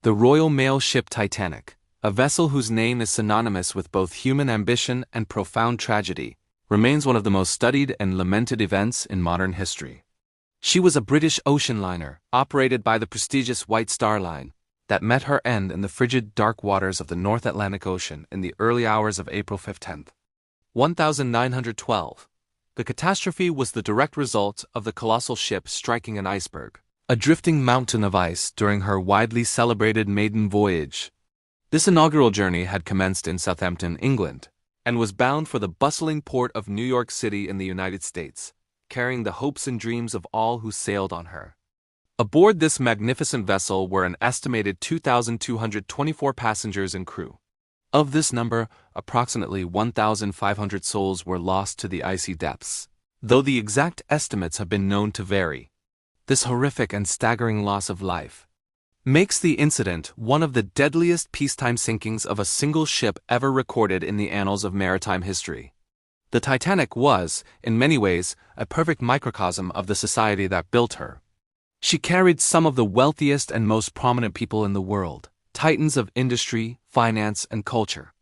The Royal Mail ship Titanic, a vessel whose name is synonymous with both human ambition and profound tragedy, remains one of the most studied and lamented events in modern history. She was a British ocean liner, operated by the prestigious White Star Line, that met her end in the frigid, dark waters of the North Atlantic Ocean in the early hours of April 15, 1912. The catastrophe was the direct result of the colossal ship striking an iceberg, a drifting mountain of ice, during her widely celebrated maiden voyage. This inaugural journey had commenced in Southampton, England, and was bound for the bustling port of New York City in the United States, carrying the hopes and dreams of all who sailed on her. Aboard this magnificent vessel were an estimated 2,224 passengers and crew. Of this number, approximately 1,500 souls were lost to the icy depths, though the exact estimates have been known to vary. This horrific and staggering loss of life makes the incident one of the deadliest peacetime sinkings of a single ship ever recorded in the annals of maritime history. The Titanic was, in many ways, a perfect microcosm of the society that built her. She carried some of the wealthiest and most prominent people in the world, titans of industry, finance, and culture.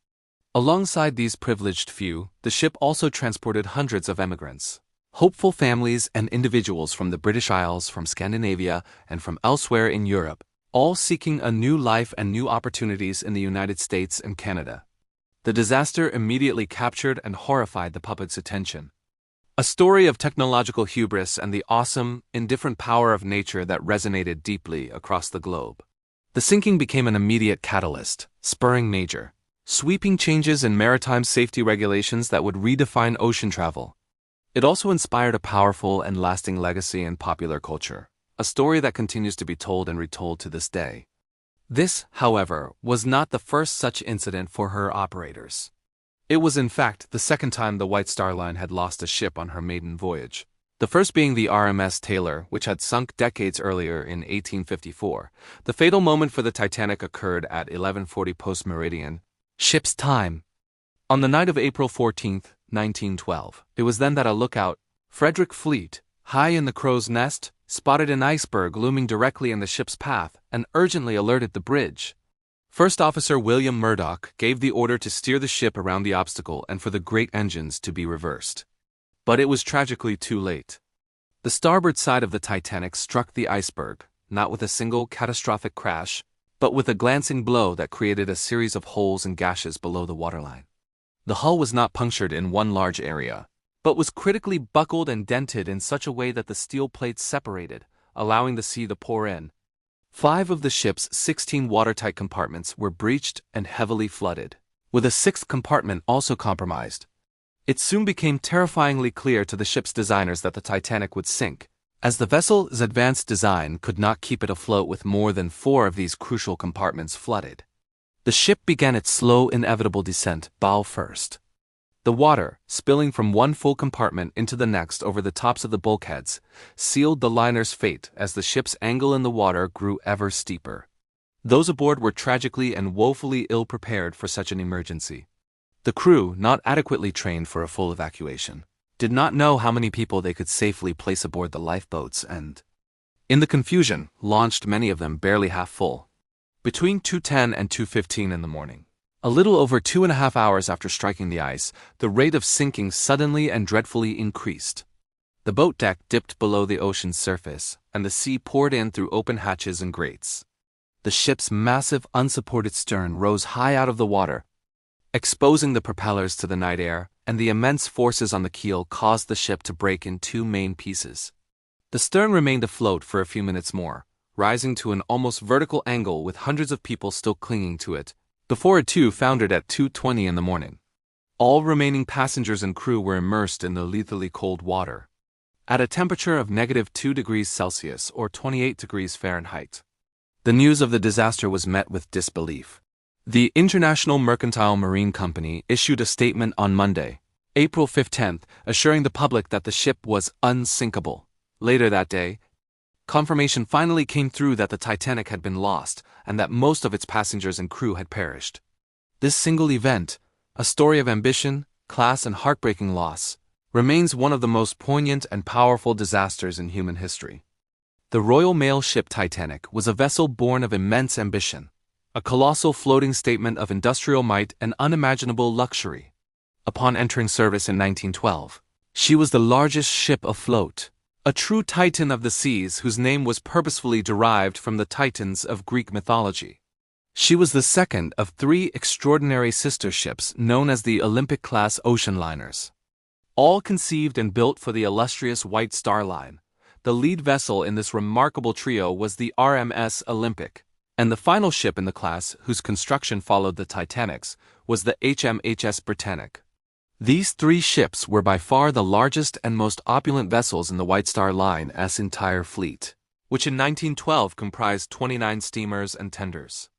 Alongside these privileged few, the ship also transported hundreds of emigrants, hopeful families and individuals from the British Isles, from Scandinavia, and from elsewhere in Europe, all seeking a new life and new opportunities in the United States and Canada. The disaster immediately captured and horrified the public's attention. A story of technological hubris and the awesome, indifferent power of nature that resonated deeply across the globe. The sinking became an immediate catalyst, spurring major, sweeping changes in maritime safety regulations that would redefine ocean travel. It also inspired a powerful and lasting legacy in popular culture, a story that continues to be told and retold to this day. This, however, was not the first such incident for her operators. It was in fact the second time the White Star Line had lost a ship on her maiden voyage, the first being the RMS Taylor, which had sunk decades earlier in 1854. The fatal moment for the Titanic occurred at 11:40 post-meridian ship's time. On the night of April 14, 1912, it was then that a lookout, Frederick Fleet, high in the crow's nest, spotted an iceberg looming directly in the ship's path and urgently alerted the bridge. First Officer William Murdoch gave the order to steer the ship around the obstacle and for the great engines to be reversed. But it was tragically too late. The starboard side of the Titanic struck the iceberg, not with a single catastrophic crash, but with a glancing blow that created a series of holes and gashes below the waterline. The hull was not punctured in one large area, but was critically buckled and dented in such a way that the steel plates separated, allowing the sea to pour in. 5 of the ship's 16 watertight compartments were breached and heavily flooded, with a 6th compartment also compromised. It soon became terrifyingly clear to the ship's designers that the Titanic would sink, as the vessel's advanced design could not keep it afloat with more than 4 of these crucial compartments flooded. The ship began its slow, inevitable descent, bow first. The water, spilling from one full compartment into the next over the tops of the bulkheads, sealed the liner's fate as the ship's angle in the water grew ever steeper. Those aboard were tragically and woefully ill-prepared for such an emergency. The crew, not adequately trained for a full evacuation, did not know how many people they could safely place aboard the lifeboats and, in the confusion, launched many of them barely half full. Between 2:10 and 2:15 in the morning, a little over 2.5 hours after striking the ice, the rate of sinking suddenly and dreadfully increased. The boat deck dipped below the ocean's surface, and the sea poured in through open hatches and grates. The ship's massive, unsupported stern rose high out of the water, exposing the propellers to the night air, and the immense forces on the keel caused the ship to break in 2 main pieces. The stern remained afloat for a few minutes more, rising to an almost vertical angle with hundreds of people still clinging to it, before it too foundered at 2:20 in the morning. All remaining passengers and crew were immersed in the lethally cold water, at a temperature of -2 degrees Celsius or 28 degrees Fahrenheit. The news of the disaster was met with disbelief. The International Mercantile Marine Company issued a statement on Monday, April 15, assuring the public that the ship was unsinkable. Later that day, confirmation finally came through that the Titanic had been lost and that most of its passengers and crew had perished. This single event, a story of ambition, class, and heartbreaking loss, remains one of the most poignant and powerful disasters in human history. The Royal Mail ship Titanic was a vessel born of immense ambition, a colossal floating statement of industrial might and unimaginable luxury. Upon entering service in 1912, she was the largest ship afloat, a true titan of the seas whose name was purposefully derived from the Titans of Greek mythology. She was the second of three extraordinary sister ships known as the Olympic-class ocean liners. All conceived and built for the illustrious White Star Line, the lead vessel in this remarkable trio was the RMS Olympic, and the final ship in the class whose construction followed the Titanic's was the HMHS Britannic. These three ships were by far the largest and most opulent vessels in the White Star Line's entire fleet, which in 1912 comprised 29 steamers and tenders.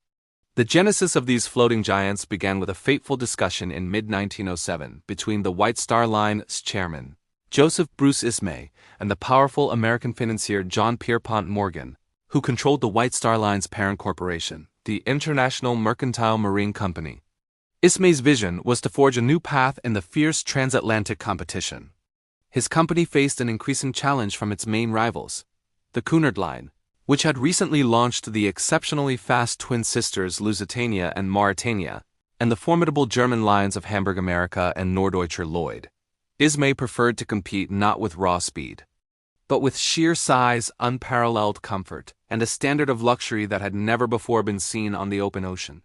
The genesis of these floating giants began with a fateful discussion in mid-1907 between the White Star Line's chairman, Joseph Bruce Ismay, and the powerful American financier John Pierpont Morgan, who controlled the White Star Line's parent corporation, the International Mercantile Marine Company. Ismay's vision was to forge a new path in the fierce transatlantic competition. His company faced an increasing challenge from its main rivals, the Cunard Line, which had recently launched the exceptionally fast twin sisters Lusitania and Mauretania, and the formidable German lines of Hamburg America and Norddeutscher Lloyd. Ismay preferred to compete not with raw speed, but with sheer size, unparalleled comfort, and a standard of luxury that had never before been seen on the open ocean.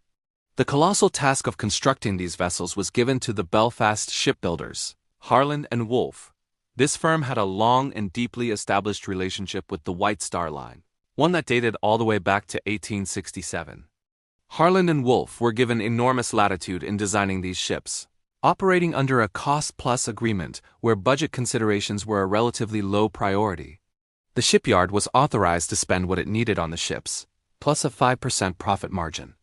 The colossal task of constructing these vessels was given to the Belfast shipbuilders, Harland and Wolff. This firm had a long and deeply established relationship with the White Star Line, one that dated all the way back to 1867. Harland and Wolff were given enormous latitude in designing these ships, operating under a cost-plus agreement where budget considerations were a relatively low priority. The shipyard was authorized to spend what it needed on the ships, plus a 5% profit margin.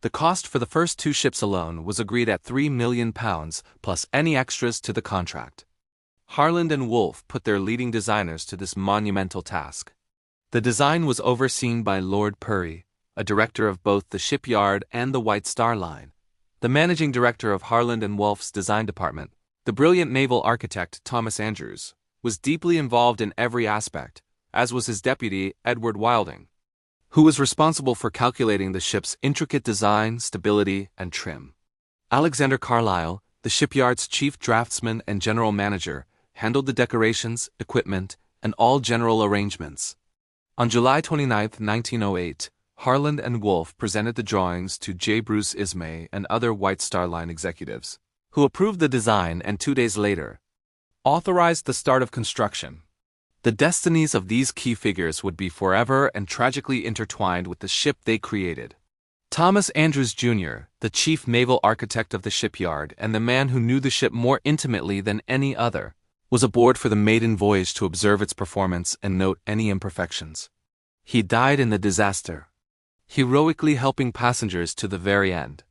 The cost for the first two ships alone was agreed at £3 million plus any extras to the contract. Harland and Wolff put their leading designers to this monumental task. The design was overseen by Lord Purry, a director of both the shipyard and the White Star Line, the managing director of Harland and Wolff's design department. The brilliant naval architect Thomas Andrews was deeply involved in every aspect, as was his deputy Edward Wilding, who was responsible for calculating the ship's intricate design, stability, and trim. Alexander Carlyle, the shipyard's chief draftsman and general manager, handled the decorations, equipment, and all general arrangements. On July 29, 1908, Harland and Wolff presented the drawings to J. Bruce Ismay and other White Star Line executives, who approved the design and 2 days later authorized the start of construction. The destinies of these key figures would be forever and tragically intertwined with the ship they created. Thomas Andrews, Jr., the chief naval architect of the shipyard and the man who knew the ship more intimately than any other, was aboard for the maiden voyage to observe its performance and note any imperfections. He died in the disaster, heroically helping passengers to the very end.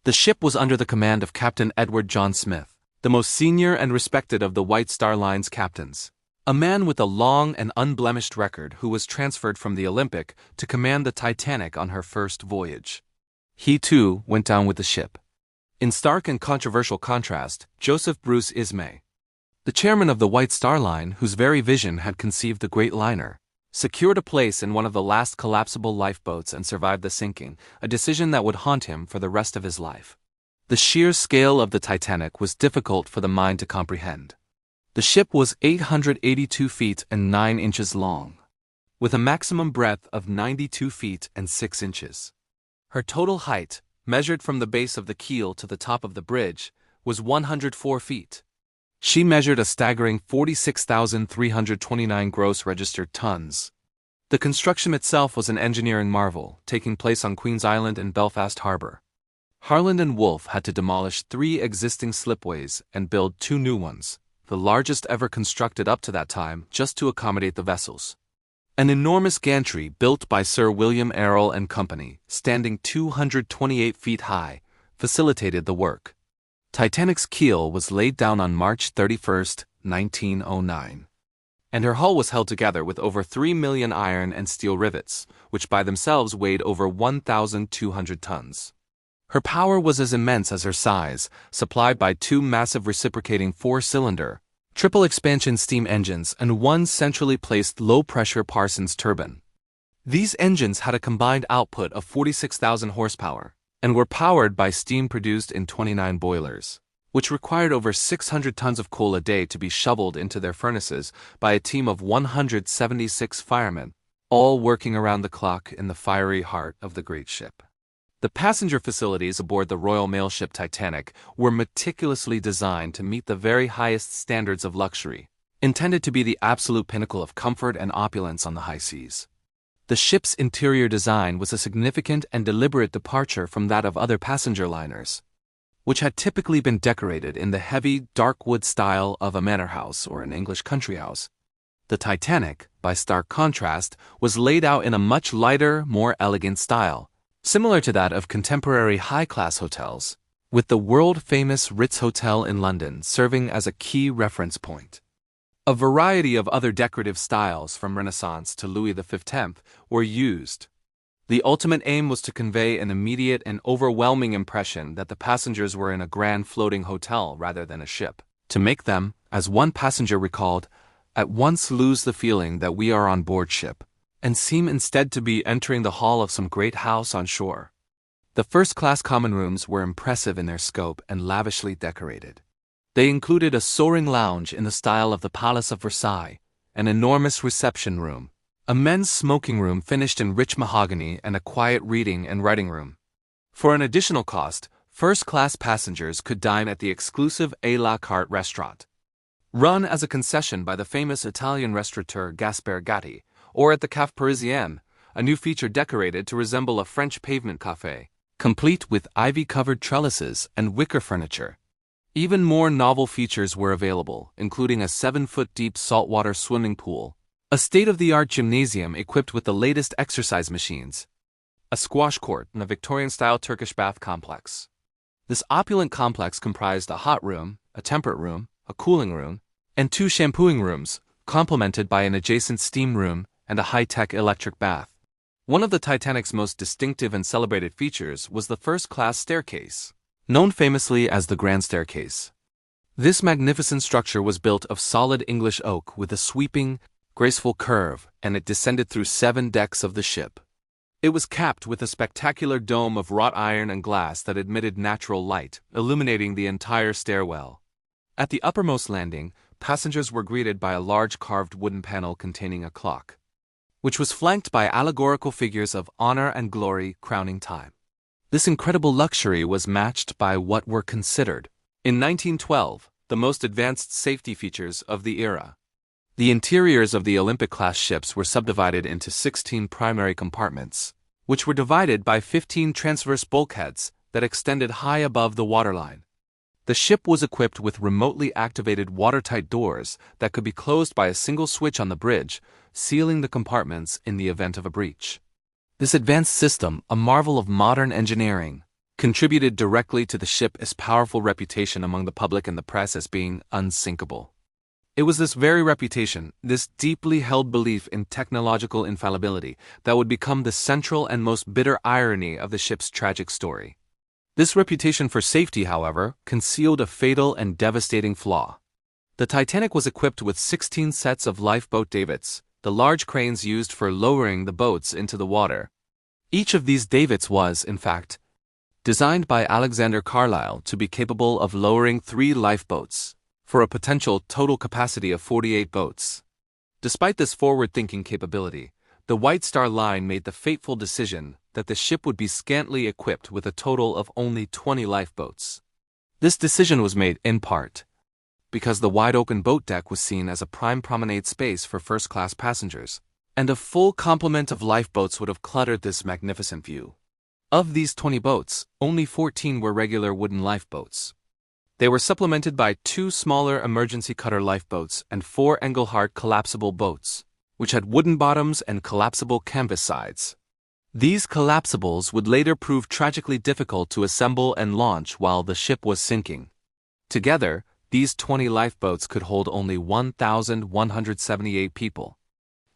The ship was under the command of Captain Edward John Smith, the most senior and respected of the White Star Line's captains, a man with a long and unblemished record who was transferred from the Olympic to command the Titanic on her first voyage. He, too, went down with the ship. In stark and controversial contrast, Joseph Bruce Ismay, the chairman of the White Star Line, whose very vision had conceived the great liner, secured a place in one of the last collapsible lifeboats and survived the sinking, a decision that would haunt him for the rest of his life. The sheer scale of the Titanic was difficult for the mind to comprehend. The ship was 882 feet and 9 inches long, with a maximum breadth of 92 feet and 6 inches. Her total height, measured from the base of the keel to the top of the bridge, was 104 feet. She measured a staggering 46,329 gross registered tons. The construction itself was an engineering marvel, taking place on Queen's Island in Belfast Harbour. Harland and Wolff had to demolish 3 existing slipways and build 2 new ones, the largest ever constructed up to that time, just to accommodate the vessels. An enormous gantry built by Sir William Errol and Company, standing 228 feet high, facilitated the work. Titanic's keel was laid down on March 31, 1909, and her hull was held together with over 3 million iron and steel rivets, which by themselves weighed over 1,200 tons. Her power was as immense as her size, supplied by 2 massive reciprocating 4-cylinder, triple expansion steam engines, and one centrally placed low-pressure Parsons turbine. These engines had a combined output of 46,000 horsepower and were powered by steam produced in 29 boilers, which required over 600 tons of coal a day to be shoveled into their furnaces by a team of 176 firemen, all working around the clock in the fiery heart of the great ship. The passenger facilities aboard the Royal Mail ship Titanic were meticulously designed to meet the very highest standards of luxury, intended to be the absolute pinnacle of comfort and opulence on the high seas. The ship's interior design was a significant and deliberate departure from that of other passenger liners, which had typically been decorated in the heavy, dark wood style of a manor house or an English country house. The Titanic, by stark contrast, was laid out in a much lighter, more elegant style, similar to that of contemporary high-class hotels, with the world-famous Ritz Hotel in London serving as a key reference point. A variety of other decorative styles from Renaissance to Louis XV were used. The ultimate aim was to convey an immediate and overwhelming impression that the passengers were in a grand floating hotel rather than a ship, to make them, as one passenger recalled, at once lose the feeling that we are on board ship, and seem instead to be entering the hall of some great house on shore. The first-class common rooms were impressive in their scope and lavishly decorated. They included a soaring lounge in the style of the Palace of Versailles, an enormous reception room, a men's smoking room finished in rich mahogany, and a quiet reading and writing room. For an additional cost, first-class passengers could dine at the exclusive à la carte restaurant, run as a concession by the famous Italian restaurateur Gaspar Gatti, or at the Café Parisien, a new feature decorated to resemble a French pavement café, complete with ivy-covered trellises and wicker furniture. Even more novel features were available, including a 7-foot-deep saltwater swimming pool, a state-of-the-art gymnasium equipped with the latest exercise machines, a squash court, and a Victorian-style Turkish bath complex. This opulent complex comprised a hot room, a temperate room, a cooling room, and 2 shampooing rooms, complemented by an adjacent steam room and a high-tech electric bath. One of the Titanic's most distinctive and celebrated features was the first-class staircase, known famously as the Grand Staircase. This magnificent structure was built of solid English oak with a sweeping, graceful curve, and it descended through 7 decks of the ship. It was capped with a spectacular dome of wrought iron and glass that admitted natural light, illuminating the entire stairwell. At the uppermost landing, passengers were greeted by a large carved wooden panel containing a clock, which was flanked by allegorical figures of honor and glory crowning time. This incredible luxury was matched by what were considered, in 1912, the most advanced safety features of the era. The interiors of the Olympic-class ships were subdivided into 16 primary compartments, which were divided by 15 transverse bulkheads that extended high above the waterline. The ship was equipped with remotely activated watertight doors that could be closed by a single switch on the bridge, sealing the compartments in the event of a breach. This advanced system, a marvel of modern engineering, contributed directly to the ship's powerful reputation among the public and the press as being unsinkable. It was this very reputation, this deeply held belief in technological infallibility, that would become the central and most bitter irony of the ship's tragic story. This reputation for safety, however, concealed a fatal and devastating flaw. The Titanic was equipped with 16 sets of lifeboat davits, the large cranes used for lowering the boats into the water. Each of these davits was, in fact, designed by Alexander Carlisle to be capable of lowering 3 lifeboats, for a potential total capacity of 48 boats. Despite this forward-thinking capability, the White Star Line made the fateful decision that the ship would be scantily equipped with a total of only 20 lifeboats. This decision was made, in part, because the wide-open boat deck was seen as a prime promenade space for first-class passengers, and a full complement of lifeboats would have cluttered this magnificent view. Of these 20 boats, only 14 were regular wooden lifeboats. They were supplemented by 2 smaller emergency cutter lifeboats and 4 Engelhart collapsible boats, which had wooden bottoms and collapsible canvas sides. These collapsibles would later prove tragically difficult to assemble and launch while the ship was sinking. Together, these 20 lifeboats could hold only 1,178 people.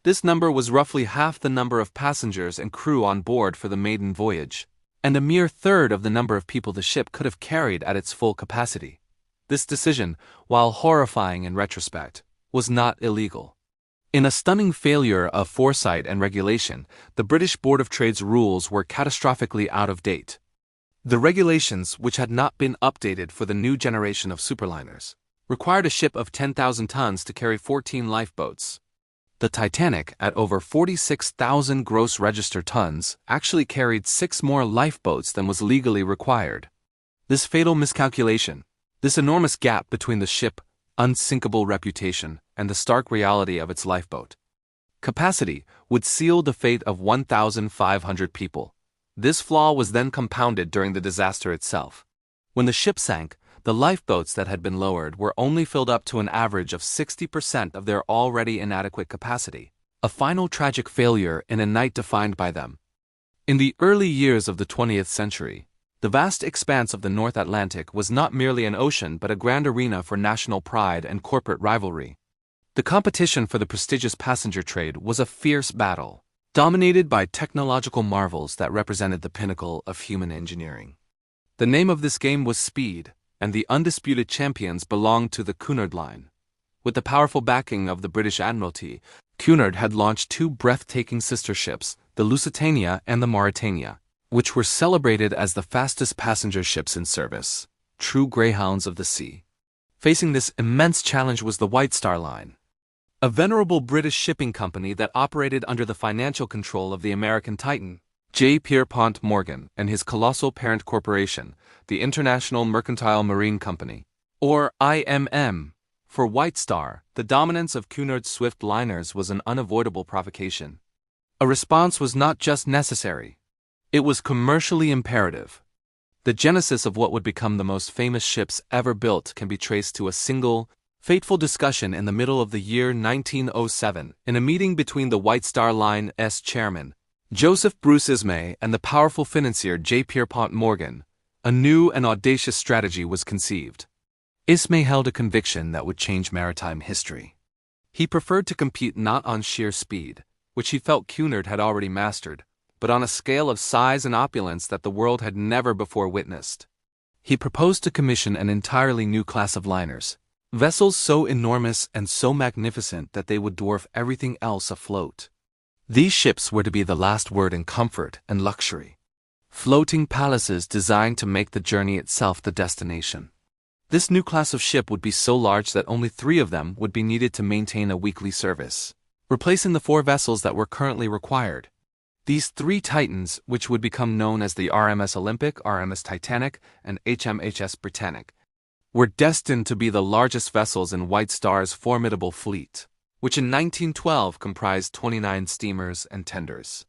This number was roughly half the number of passengers and crew on board for the maiden voyage, and a mere third of the number of people the ship could have carried at its full capacity. This decision, while horrifying in retrospect, was not illegal. In a stunning failure of foresight and regulation, the British Board of Trade's rules were catastrophically out of date. The regulations, which had not been updated for the new generation of superliners, required a ship of 10,000 tons to carry 14 lifeboats. The Titanic, at over 46,000 gross register tons, actually carried 6 more lifeboats than was legally required. This fatal miscalculation, this enormous gap between the ship's unsinkable reputation and the stark reality of its lifeboat capacity, would seal the fate of 1,500 people. This flaw was then compounded during the disaster itself. When the ship sank, the lifeboats that had been lowered were only filled up to an average of 60% of their already inadequate capacity, a final tragic failure in a night defined by them. In the early years of the 20th century, the vast expanse of the North Atlantic was not merely an ocean but a grand arena for national pride and corporate rivalry. The competition for the prestigious passenger trade was a fierce battle, dominated by technological marvels that represented the pinnacle of human engineering. The name of this game was speed, and the undisputed champions belonged to the Cunard Line. With the powerful backing of the British Admiralty, Cunard had launched 2 breathtaking sister ships, the Lusitania and the Mauretania, which were celebrated as the fastest passenger ships in service, true greyhounds of the sea. Facing this immense challenge was the White Star Line, a venerable British shipping company that operated under the financial control of the American titan, J. Pierpont Morgan, and his colossal parent corporation, the International Mercantile Marine Company, or IMM. For White Star, the dominance of Cunard's swift liners was an unavoidable provocation. A response was not just necessary, it was commercially imperative. The genesis of what would become the most famous ships ever built can be traced to a single, fateful discussion in the middle of the year 1907 in a meeting between the White Star Line's chairman, Joseph Bruce Ismay, and the powerful financier J. Pierpont Morgan. A new and audacious strategy was conceived. Ismay held a conviction that would change maritime history. He preferred to compete not on sheer speed, which he felt Cunard had already mastered, but on a scale of size and opulence that the world had never before witnessed. He proposed to commission an entirely new class of liners, vessels so enormous and so magnificent that they would dwarf everything else afloat. These ships were to be the last word in comfort and luxury. Floating palaces designed to make the journey itself the destination. This new class of ship would be so large that only 3 of them would be needed to maintain a weekly service, replacing the 4 vessels that were currently required. These 3 titans, which would become known as the RMS Olympic, RMS Titanic, and HMHS Britannic, were destined to be the largest vessels in White Star's formidable fleet, which in 1912 comprised 29 steamers and tenders.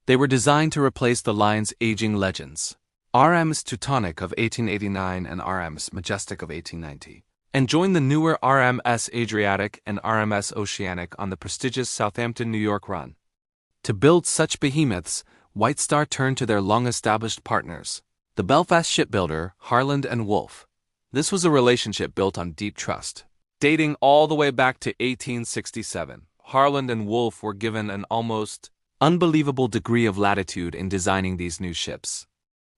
They were designed to replace the line's aging legends, RMS Titanic of 1889 and RMS Majestic of 1890, and join the newer RMS Adriatic and RMS Oceanic on the prestigious Southampton-New York run. To build such behemoths, White Star turned to their long-established partners, the Belfast shipbuilder Harland and Wolff. This was a relationship built on deep trust. Dating all the way back to 1867, Harland and Wolff were given an almost unbelievable degree of latitude in designing these new ships.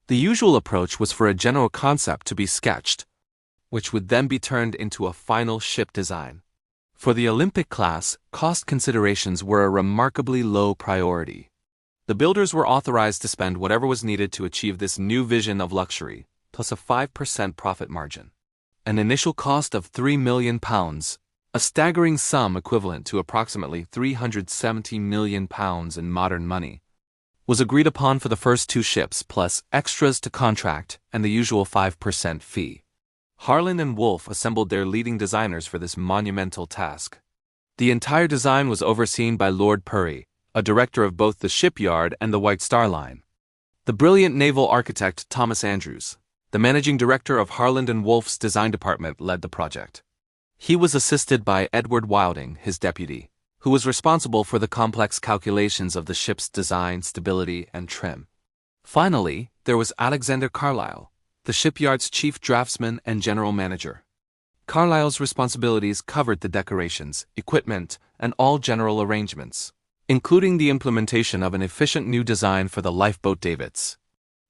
The usual approach was for a general concept to be sketched, which would then be turned into a final ship design. For the Olympic class, cost considerations were a remarkably low priority. The builders were authorized to spend whatever was needed to achieve this new vision of luxury, plus a 5% profit margin. An initial cost of £3 million, a staggering sum equivalent to approximately £370 million in modern money, was agreed upon for the first 2 ships, plus extras to contract and the usual 5% fee. Harland and Wolff assembled their leading designers for this monumental task. The entire design was overseen by Lord Purry, a director of both the shipyard and the White Star Line. The brilliant naval architect Thomas Andrews, the managing director of Harland and Wolff's design department, led the project. He was assisted by Edward Wilding, his deputy, who was responsible for the complex calculations of the ship's design, stability, and trim. Finally, there was Alexander Carlyle, the shipyard's chief draftsman and general manager. Carlyle's responsibilities covered the decorations, equipment, and all general arrangements, including the implementation of an efficient new design for the lifeboat davits.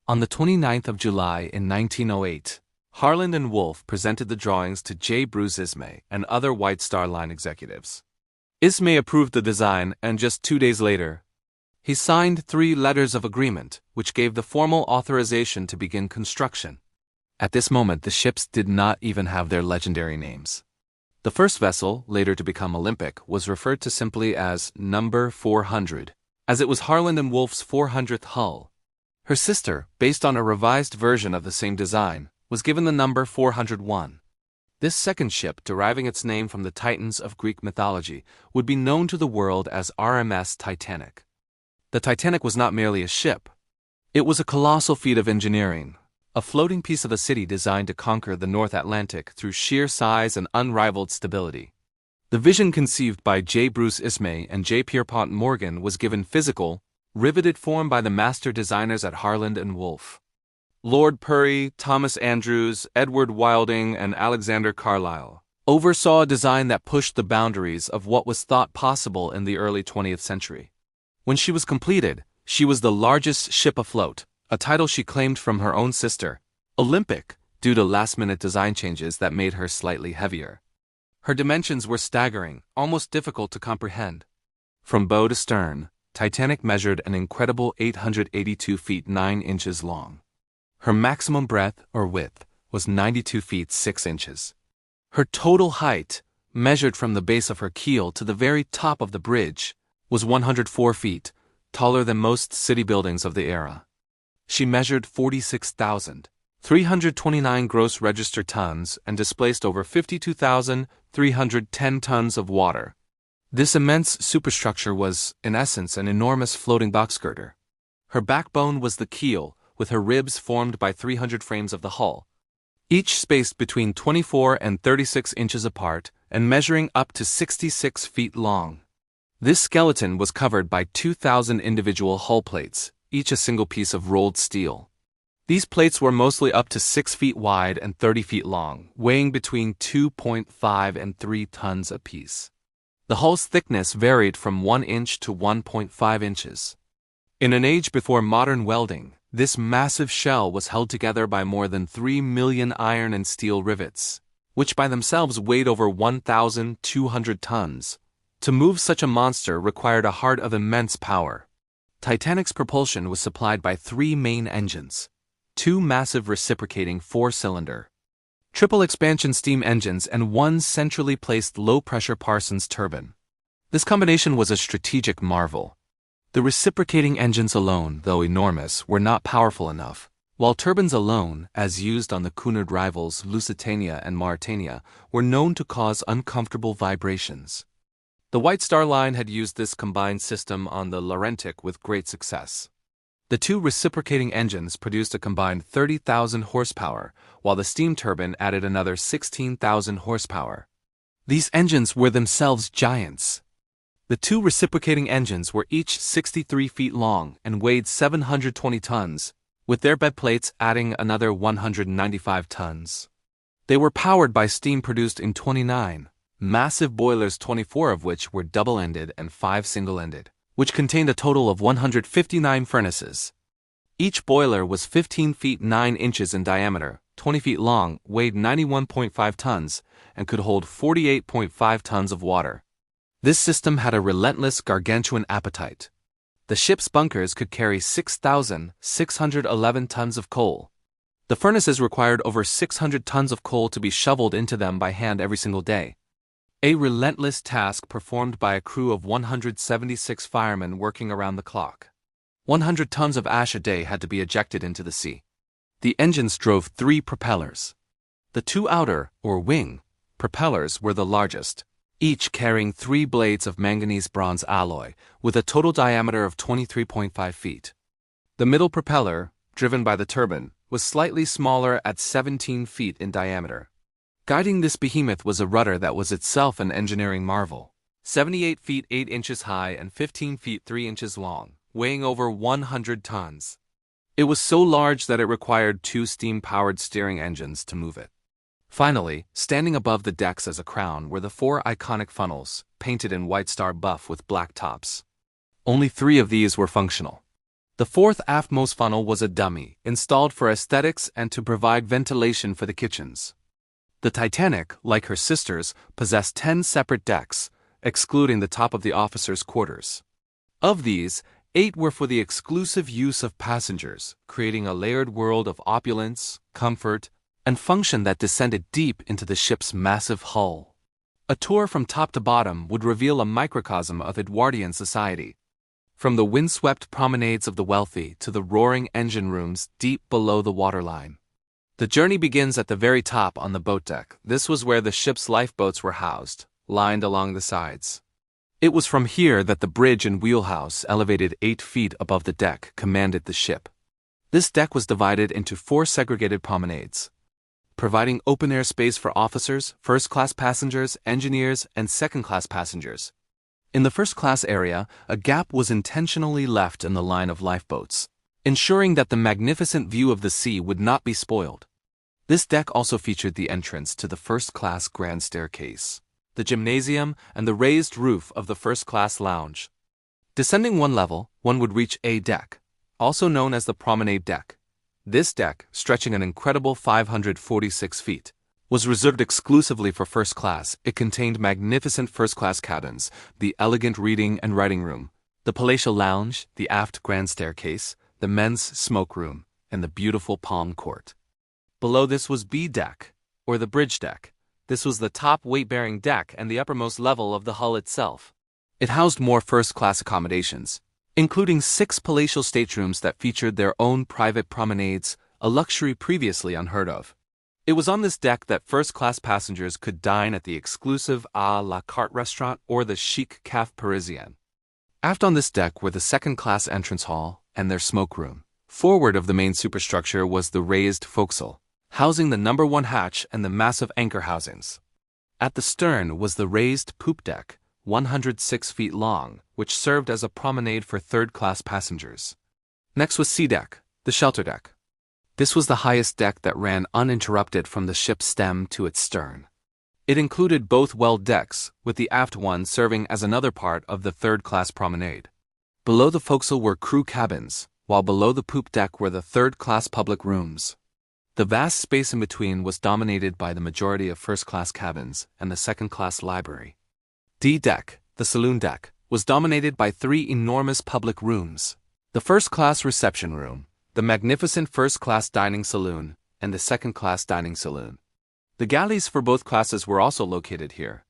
On the 29th of July in 1908, Harland and Wolff presented the drawings to J. Bruce Ismay and other White Star Line executives. Ismay approved the design, and just 2 days later, he signed 3 letters of agreement, which gave the formal authorization to begin construction. At this moment, the ships did not even have their legendary names. The first vessel, later to become Olympic, was referred to simply as Number 400, as it was Harland and Wolff's 400th hull. Her sister, based on a revised version of the same design, was given the number 401. This second ship, deriving its name from the Titans of Greek mythology, would be known to the world as RMS Titanic. The Titanic was not merely a ship. It was a colossal feat of engineering, a floating piece of a city designed to conquer the North Atlantic through sheer size and unrivaled stability. The vision conceived by J. Bruce Ismay and J. Pierpont Morgan was given physical, riveted form by the master designers at Harland and Wolff. Lord Purry, Thomas Andrews, Edward Wilding, and Alexander Carlyle oversaw a design that pushed the boundaries of what was thought possible in the early 20th century. When she was completed, she was the largest ship afloat, a title she claimed from her own sister, Olympic, due to last-minute design changes that made her slightly heavier. Her dimensions were staggering, almost difficult to comprehend. From bow to stern, Titanic measured an incredible 882 feet 9 inches long. Her maximum breadth, or width, was 92 feet 6 inches. Her total height, measured from the base of her keel to the very top of the bridge, was 104 feet, taller than most city buildings of the era. She measured 46,329 gross register tons and displaced over 52,310 tons of water. This immense superstructure was, in essence, an enormous floating box girder. Her backbone was the keel, with her ribs formed by 300 frames of the hull, each spaced between 24 and 36 inches apart and measuring up to 66 feet long. This skeleton was covered by 2,000 individual hull plates, each a single piece of rolled steel. These plates were mostly up to 6 feet wide and 30 feet long, weighing between 2.5 and 3 tons apiece. The hull's thickness varied from 1 inch to 1.5 inches. In an age before modern welding, this massive shell was held together by more than 3 million iron and steel rivets, which by themselves weighed over 1,200 tons. To move such a monster required a heart of immense power. Titanic's propulsion was supplied by 3 main engines, 2 massive reciprocating 4-cylinder, triple expansion steam engines, and 1 centrally placed low-pressure Parsons turbine. This combination was a strategic marvel. The reciprocating engines alone, though enormous, were not powerful enough, while turbines alone, as used on the Cunard rivals Lusitania and Mauretania, were known to cause uncomfortable vibrations. The White Star Line had used this combined system on the Laurentic with great success. The 2 reciprocating engines produced a combined 30,000 horsepower, while the steam turbine added another 16,000 horsepower. These engines were themselves giants. The 2 reciprocating engines were each 63 feet long and weighed 720 tons, with their bed plates adding another 195 tons. They were powered by steam produced in 29 massive boilers, 24 of which were double-ended and 5 single-ended, which contained a total of 159 furnaces. Each boiler was 15 feet 9 inches in diameter, 20 feet long, weighed 91.5 tons, and could hold 48.5 tons of water. This system had a relentless gargantuan appetite. The ship's bunkers could carry 6,611 tons of coal. The furnaces required over 600 tons of coal to be shoveled into them by hand every single day. A relentless task performed by a crew of 176 firemen working around the clock. 100 tons of ash a day had to be ejected into the sea. The engines drove 3 propellers. The 2 outer, or wing, propellers were the largest, each carrying 3 blades of manganese-bronze alloy, with a total diameter of 23.5 feet. The middle propeller, driven by the turbine, was slightly smaller at 17 feet in diameter. Guiding this behemoth was a rudder that was itself an engineering marvel. 78 feet 8 inches high and 15 feet 3 inches long, weighing over 100 tons. It was so large that it required 2 steam-powered steering engines to move it. Finally, standing above the decks as a crown were the 4 iconic funnels, painted in White Star buff with black tops. Only 3 of these were functional. The fourth aftmost funnel was a dummy, installed for aesthetics and to provide ventilation for the kitchens. The Titanic, like her sisters, possessed 10 separate decks, excluding the top of the officers' quarters. Of these, 8 were for the exclusive use of passengers, creating a layered world of opulence, comfort, and function that descended deep into the ship's massive hull. A tour from top to bottom would reveal a microcosm of Edwardian society. From the windswept promenades of the wealthy to the roaring engine rooms deep below the waterline. The journey begins at the very top on the boat deck. This was where the ship's lifeboats were housed, lined along the sides. It was from here that the bridge and wheelhouse, elevated 8 feet above the deck, commanded the ship. This deck was divided into 4 segregated promenades, providing open-air space for officers, first-class passengers, engineers, and second-class passengers. In the first-class area, a gap was intentionally left in the line of lifeboats, ensuring that the magnificent view of the sea would not be spoiled. This deck also featured the entrance to the first-class grand staircase, the gymnasium, and the raised roof of the first-class lounge. Descending one level, one would reach A deck, also known as the promenade deck. This deck, stretching an incredible 546 feet, was reserved exclusively for first class. It contained magnificent first-class cabins, the elegant reading and writing room, the palatial lounge, the aft grand staircase, the men's smoke room, and the beautiful palm court. Below this was B deck, or the bridge deck. This was the top weight-bearing deck and the uppermost level of the hull itself. It housed more first-class accommodations, including 6 palatial staterooms that featured their own private promenades, a luxury previously unheard of. It was on this deck that first-class passengers could dine at the exclusive à la carte restaurant or the chic Café Parisien. Aft on this deck were the second-class entrance hall and their smoke room. Forward of the main superstructure was the raised forecastle, housing the number 1 hatch and the massive anchor housings. At the stern was the raised poop deck, 106 feet long, which served as a promenade for third-class passengers. Next was C deck, the shelter deck. This was the highest deck that ran uninterrupted from the ship's stem to its stern. It included both well decks, with the aft one serving as another part of the third-class promenade. Below the forecastle were crew cabins, while below the poop deck were the third-class public rooms. The vast space in between was dominated by the majority of first-class cabins and the second-class library. D deck, the saloon deck, was dominated by 3 enormous public rooms: the first-class reception room, the magnificent first-class dining saloon, and the second-class dining saloon. The galleys for both classes were also located here.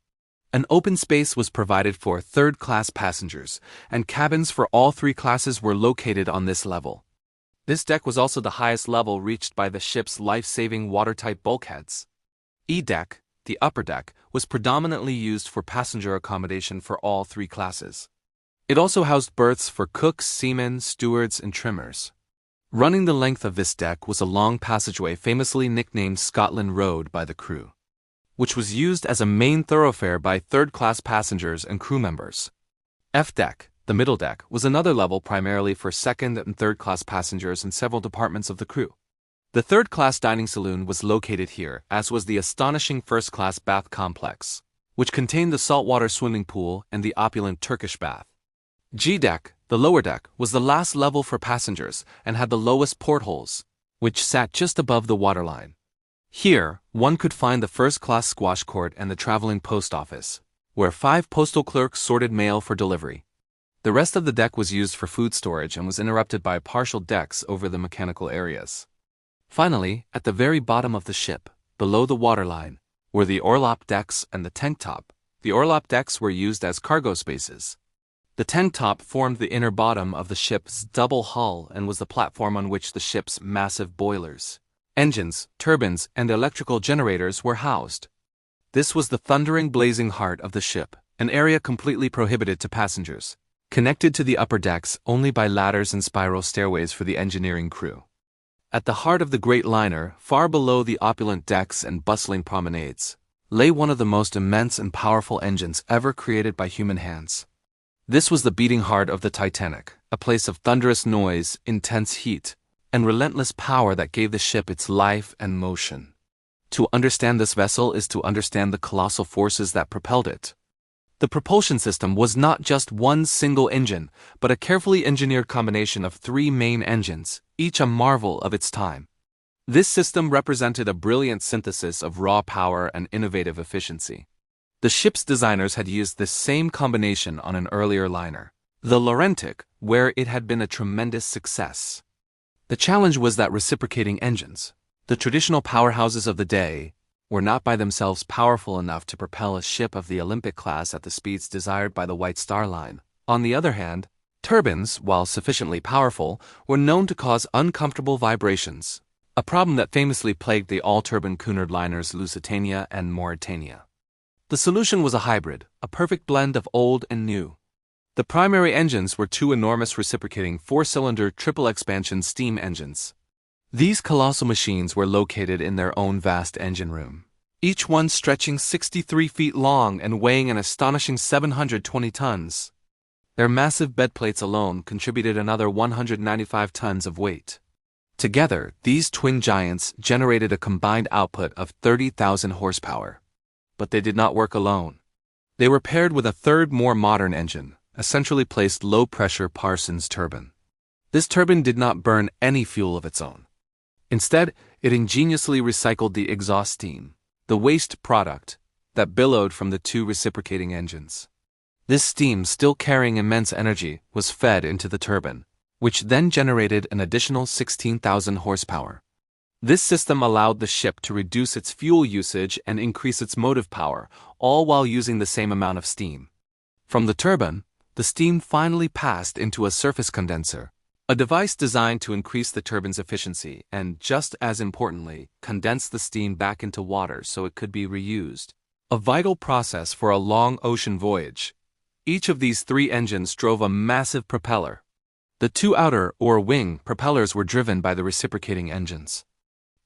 An open space was provided for third-class passengers, and cabins for all 3 classes were located on this level. This deck was also the highest level reached by the ship's life-saving watertight bulkheads. E deck, the upper deck, was predominantly used for passenger accommodation for all 3 classes. It also housed berths for cooks, seamen, stewards, and trimmers. Running the length of this deck was a long passageway famously nicknamed Scotland Road by the crew, which was used as a main thoroughfare by third-class passengers and crew members. F deck, the middle deck, was another level primarily for second and third-class passengers and several departments of the crew. The third-class dining saloon was located here, as was the astonishing first-class bath complex, which contained the saltwater swimming pool and the opulent Turkish bath. G deck, the lower deck, was the last level for passengers and had the lowest portholes, which sat just above the waterline. Here, one could find the first-class squash court and the traveling post office, where 5 postal clerks sorted mail for delivery. The rest of the deck was used for food storage and was interrupted by partial decks over the mechanical areas. Finally, at the very bottom of the ship, below the waterline, were the orlop decks and the tank top. The orlop decks were used as cargo spaces. The tank top formed the inner bottom of the ship's double hull and was the platform on which the ship's massive boilers, engines, turbines, and electrical generators were housed. This was the thundering blazing heart of the ship, an area completely prohibited to passengers, connected to the upper decks only by ladders and spiral stairways for the engineering crew. At the heart of the great liner, far below the opulent decks and bustling promenades, lay one of the most immense and powerful engines ever created by human hands. This was the beating heart of the Titanic, a place of thunderous noise, intense heat, and relentless power that gave the ship its life and motion. To understand this vessel is to understand the colossal forces that propelled it. The propulsion system was not just one single engine, but a carefully engineered combination of three main engines, each a marvel of its time. This system represented a brilliant synthesis of raw power and innovative efficiency. The ship's designers had used this same combination on an earlier liner, the Laurentic, where it had been a tremendous success. The challenge was that reciprocating engines, the traditional powerhouses of the day, were not by themselves powerful enough to propel a ship of the Olympic class at the speeds desired by the White Star Line. On the other hand, turbines, while sufficiently powerful, were known to cause uncomfortable vibrations, a problem that famously plagued the all-turbine Cunard liners Lusitania and Mauritania. The solution was a hybrid, a perfect blend of old and new. The primary engines were two enormous reciprocating four-cylinder triple-expansion steam engines. These colossal machines were located in their own vast engine room, each one stretching 63 feet long and weighing an astonishing 720 tons. Their massive bed plates alone contributed another 195 tons of weight. Together, these twin giants generated a combined output of 30,000 horsepower. But they did not work alone. They were paired with a third, more modern engine, a centrally placed low-pressure Parsons turbine. This turbine did not burn any fuel of its own. Instead, it ingeniously recycled the exhaust steam, the waste product, that billowed from the two reciprocating engines. This steam, still carrying immense energy, was fed into the turbine, which then generated an additional 16,000 horsepower. This system allowed the ship to reduce its fuel usage and increase its motive power, all while using the same amount of steam. From the turbine, the steam finally passed into a surface condenser, a device designed to increase the turbine's efficiency and, just as importantly, condense the steam back into water so it could be reused. A vital process for a long ocean voyage. Each of these three engines drove a massive propeller. The two outer, or wing, propellers were driven by the reciprocating engines.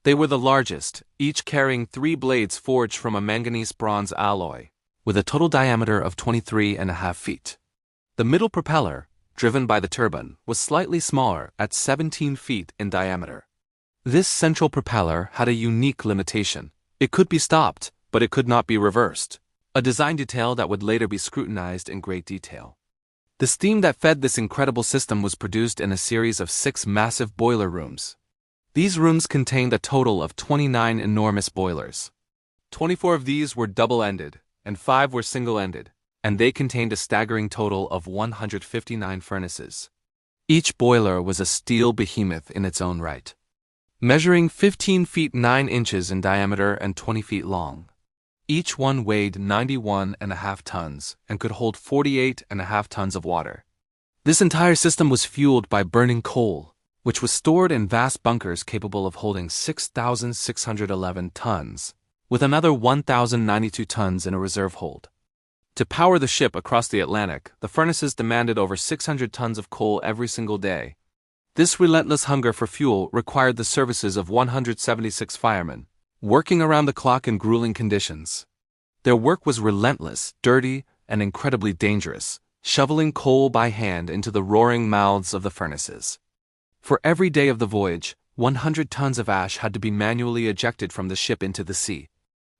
They were the largest, each carrying three blades forged from a manganese-bronze alloy, with a total diameter of 23.5 feet. The middle propeller, driven by the turbine, was slightly smaller at 17 feet in diameter. This central propeller had a unique limitation. It could be stopped, but it could not be reversed, a design detail that would later be scrutinized in great detail. The steam that fed this incredible system was produced in a series of 6 massive boiler rooms. These rooms contained a total of 29 enormous boilers. 24 of these were double-ended, and 5 were single-ended, and they contained a staggering total of 159 furnaces. Each boiler was a steel behemoth in its own right, measuring 15 feet 9 inches in diameter and 20 feet long. Each one weighed 91.5 tons and could hold 48.5 tons of water. This entire system was fueled by burning coal, which was stored in vast bunkers capable of holding 6,611 tons, with another 1,092 tons in a reserve hold. To power the ship across the Atlantic, the furnaces demanded over 600 tons of coal every single day. This relentless hunger for fuel required the services of 176 firemen, working around the clock in grueling conditions. Their work was relentless, dirty, and incredibly dangerous, shoveling coal by hand into the roaring mouths of the furnaces. For every day of the voyage, 100 tons of ash had to be manually ejected from the ship into the sea.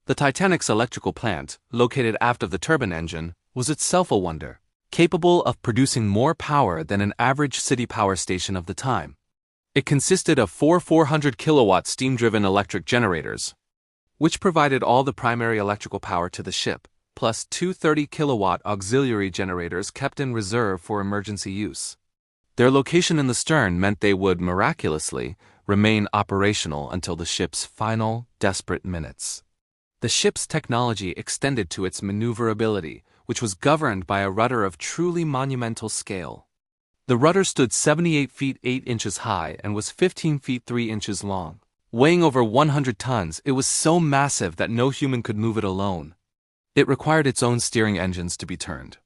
The Titanic's electrical plant, located aft of the turbine engine, was itself a wonder, capable of producing more power than an average city power station of the time. It consisted of 4 400-kilowatt steam-driven electric generators, which provided all the primary electrical power to the ship, plus 2 30-kilowatt auxiliary generators kept in reserve for emergency use. Their location in the stern meant they would, miraculously, remain operational until the ship's final, desperate minutes. The ship's technology extended to its maneuverability, which was governed by a rudder of truly monumental scale. The rudder stood 78 feet 8 inches high and was 15 feet 3 inches long. Weighing over 100 tons, it was so massive that no human could move it alone. It required its own steering engines to be turned.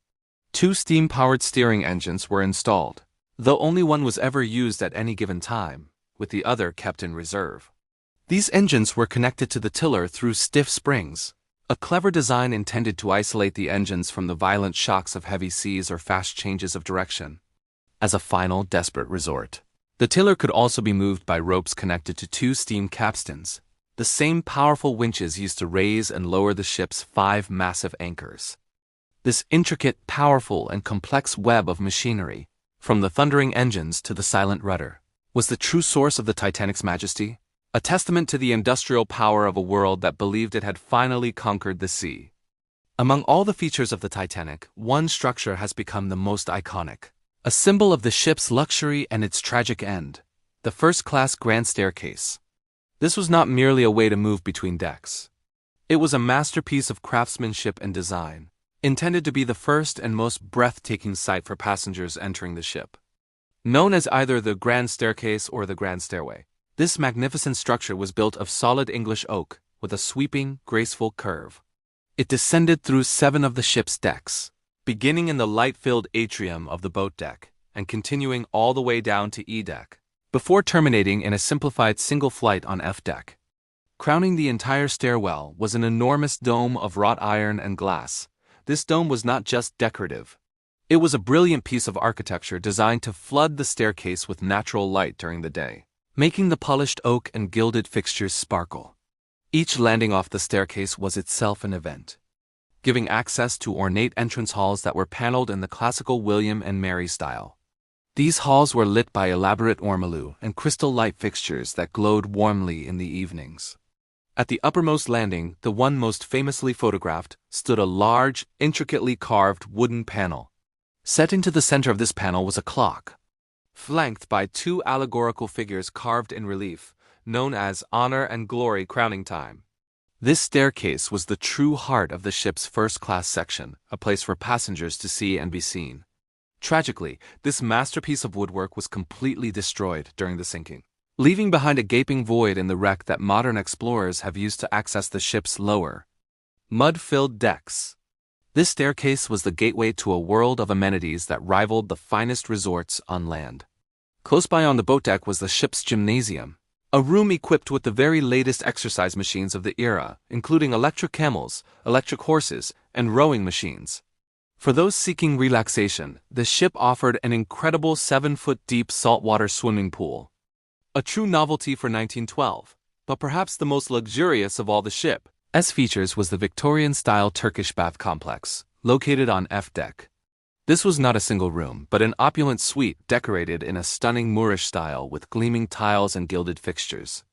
2 steam-powered steering engines were installed, though only one was ever used at any given time, with the other kept in reserve. These engines were connected to the tiller through stiff springs, a clever design intended to isolate the engines from the violent shocks of heavy seas or fast changes of direction. As a final, desperate resort, the tiller could also be moved by ropes connected to 2 steam capstans, the same powerful winches used to raise and lower the ship's 5 massive anchors. This intricate, powerful, and complex web of machinery, from the thundering engines to the silent rudder, was the true source of the Titanic's majesty, a testament to the industrial power of a world that believed it had finally conquered the sea. Among all the features of the Titanic, one structure has become the most iconic, a symbol of the ship's luxury and its tragic end: the first-class grand staircase. This was not merely a way to move between decks. It was a masterpiece of craftsmanship and design, intended to be the first and most breathtaking sight for passengers entering the ship. Known as either the Grand Staircase or the Grand Stairway, this magnificent structure was built of solid English oak with a sweeping, graceful curve. It descended through 7 of the ship's decks, beginning in the light-filled atrium of the boat deck and continuing all the way down to E deck, before terminating in a simplified single flight on F deck. Crowning the entire stairwell was an enormous dome of wrought iron and glass. This dome was not just decorative. It was a brilliant piece of architecture designed to flood the staircase with natural light during the day, making the polished oak and gilded fixtures sparkle. Each landing off the staircase was itself an event, giving access to ornate entrance halls that were paneled in the classical William and Mary style. These halls were lit by elaborate ormolu and crystal light fixtures that glowed warmly in the evenings. At the uppermost landing, the one most famously photographed, stood a large, intricately carved wooden panel. Set into the center of this panel was a clock, flanked by 2 allegorical figures carved in relief, known as Honor and Glory Crowning Time. This staircase was the true heart of the ship's first-class section, a place for passengers to see and be seen. Tragically, this masterpiece of woodwork was completely destroyed during the sinking, leaving behind a gaping void in the wreck that modern explorers have used to access the ship's lower, mud-filled decks. This staircase was the gateway to a world of amenities that rivaled the finest resorts on land. Close by on the boat deck was the ship's gymnasium, a room equipped with the very latest exercise machines of the era, including electric camels, electric horses, and rowing machines. For those seeking relaxation, the ship offered an incredible 7-foot-deep saltwater swimming pool, a true novelty for 1912, but perhaps the most luxurious of all the ship's features was the Victorian-style Turkish bath complex, located on F deck. This was not a single room, but an opulent suite decorated in a stunning Moorish style with gleaming tiles and gilded fixtures.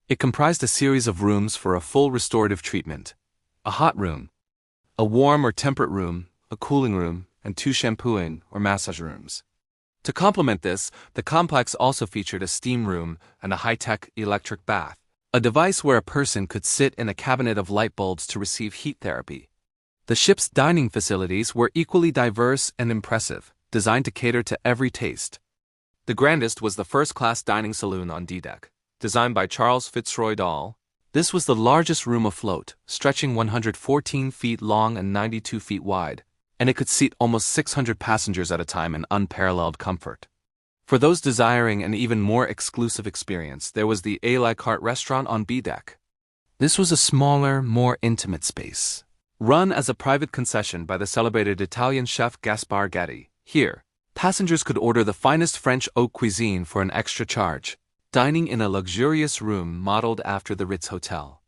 It comprised a series of rooms for a full restorative treatment: a hot room, a warm or temperate room, a cooling room, and 2 shampooing or massage rooms. To complement this, the complex also featured a steam room and a high-tech electric bath, a device where a person could sit in a cabinet of light bulbs to receive heat therapy. The ship's dining facilities were equally diverse and impressive, designed to cater to every taste. The grandest was the first-class dining saloon on D-deck, designed by Charles Fitzroy Dall. This was the largest room afloat, stretching 114 feet long and 92 feet wide, and it could seat almost 600 passengers at a time in unparalleled comfort. For those desiring an even more exclusive experience, there was the A la carte restaurant on B-deck. This was a smaller, more intimate space, run as a private concession by the celebrated Italian chef Gaspar Gatti. Here, passengers could order the finest French haute cuisine for an extra charge, dining in a luxurious room modeled after the Ritz Hotel.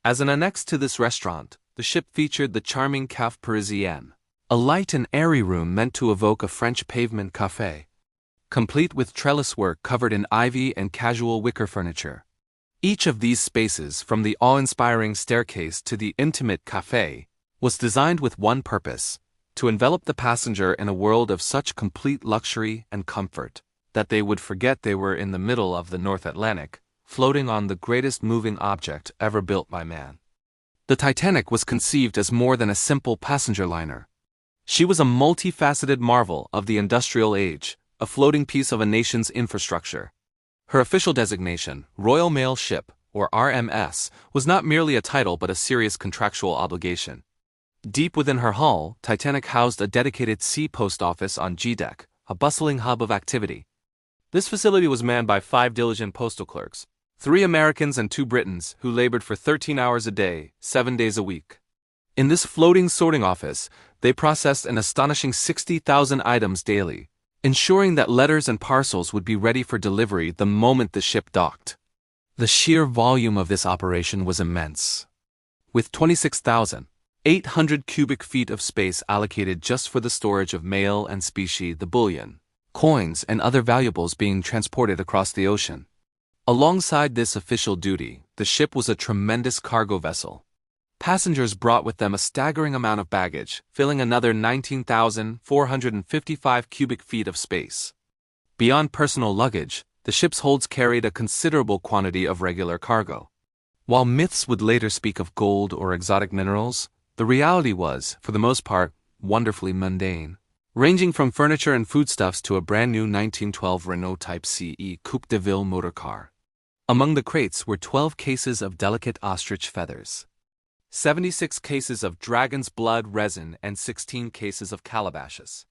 As an annex to this restaurant, the ship featured the charming Café Parisien, a light and airy room meant to evoke a French pavement café, complete with trellis work covered in ivy and casual wicker furniture. Each of these spaces, from the awe-inspiring staircase to the intimate café, was designed with one purpose: to envelop the passenger in a world of such complete luxury and comfort that they would forget they were in the middle of the North Atlantic, floating on the greatest moving object ever built by man. The Titanic was conceived as more than a simple passenger liner. She was a multifaceted marvel of the industrial age, a floating piece of a nation's infrastructure. Her official designation, Royal Mail Ship, or RMS, was not merely a title but a serious contractual obligation. Deep within her hull, Titanic housed a dedicated sea post office on G-deck, a bustling hub of activity. This facility was manned by 5 diligent postal clerks, 3 Americans and 2 Britons, who labored for 13 hours a day, 7 days a week. In this floating sorting office, they processed an astonishing 60,000 items daily, ensuring that letters and parcels would be ready for delivery the moment the ship docked. The sheer volume of this operation was immense. With 26,000, 800 cubic feet of space allocated just for the storage of mail and specie, the bullion, coins, and other valuables being transported across the ocean. Alongside this official duty, the ship was a tremendous cargo vessel. Passengers brought with them a staggering amount of baggage, filling another 19,455 cubic feet of space. Beyond personal luggage, the ship's holds carried a considerable quantity of regular cargo. While myths would later speak of gold or exotic minerals, the reality was, for the most part, wonderfully mundane, ranging from furniture and foodstuffs to a brand new 1912 Renault Type CE Coupe de Ville motor car. Among the crates were 12 cases of delicate ostrich feathers, 76 cases of dragon's blood resin, and 16 cases of calabashes.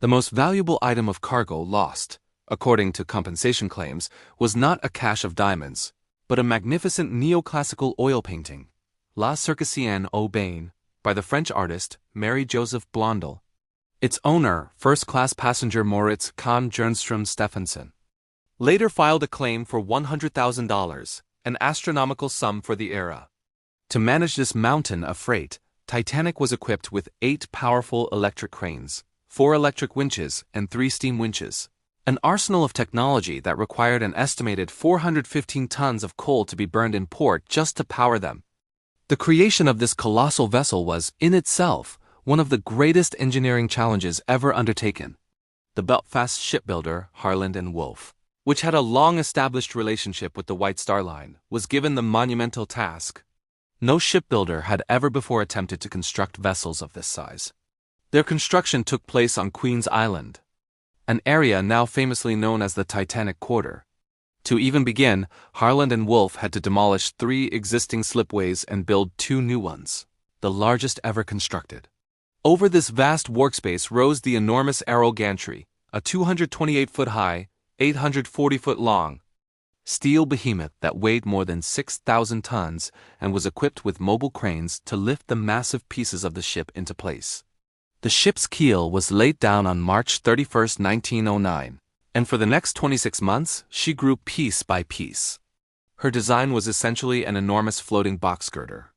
The most valuable item of cargo lost, according to compensation claims, was not a cache of diamonds, but a magnificent neoclassical oil painting, La Circassienne au Bain, by the French artist Marie-Joseph Blondel. Its owner, first-class passenger Moritz Kahn Jernstrom Stephenson, later filed a claim for $100,000, an astronomical sum for the era. To manage this mountain of freight, Titanic was equipped with 8 powerful electric cranes, 4 electric winches, and 3 steam winches, an arsenal of technology that required an estimated 415 tons of coal to be burned in port just to power them. The creation of this colossal vessel was, in itself, one of the greatest engineering challenges ever undertaken. The Belfast shipbuilder, Harland and Wolff, which had a long-established relationship with the White Star Line, was given the monumental task. No shipbuilder had ever before attempted to construct vessels of this size. Their construction took place on Queen's Island, an area now famously known as the Titanic Quarter. To even begin, Harland and Wolff had to demolish 3 existing slipways and build 2 new ones, the largest ever constructed. Over this vast workspace rose the enormous Arrow gantry, a 228-foot-high, 840-foot-long steel behemoth that weighed more than 6,000 tons and was equipped with mobile cranes to lift the massive pieces of the ship into place. The ship's keel was laid down on March 31, 1909, and for the next 26 months, she grew piece by piece. Her design was essentially an enormous floating box girder.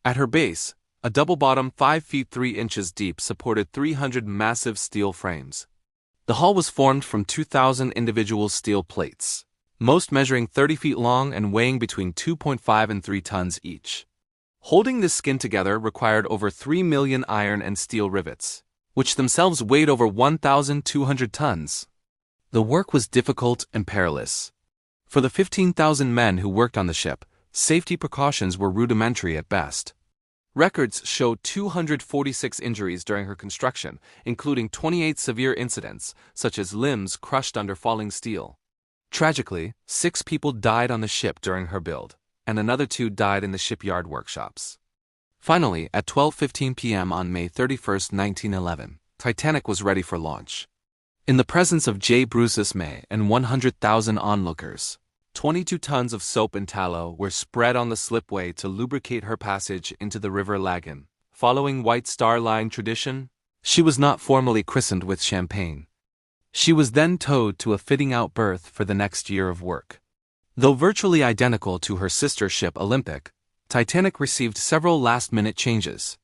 At her base, a double-bottom 5 feet 3 inches deep supported 300 massive steel frames. The hull was formed from 2,000 individual steel plates, most measuring 30 feet long and weighing between 2.5 and 3 tons each. Holding this skin together required over 3 million iron and steel rivets, which themselves weighed over 1,200 tons. The work was difficult and perilous. For the 15,000 men who worked on the ship, safety precautions were rudimentary at best. Records show 246 injuries during her construction, including 28 severe incidents, such as limbs crushed under falling steel. Tragically, 6 people died on the ship during her build, and another 2 died in the shipyard workshops. Finally, at 12:15 p.m. on May 31, 1911, Titanic was ready for launch. In the presence of J. Bruce Ismay and 100,000 onlookers, 22 tons of soap and tallow were spread on the slipway to lubricate her passage into the River Lagan. Following White Star Line tradition, she was not formally christened with champagne. She was then towed to a fitting-out berth for the next year of work. Though virtually identical to her sister ship Olympic, Titanic received several last-minute changes.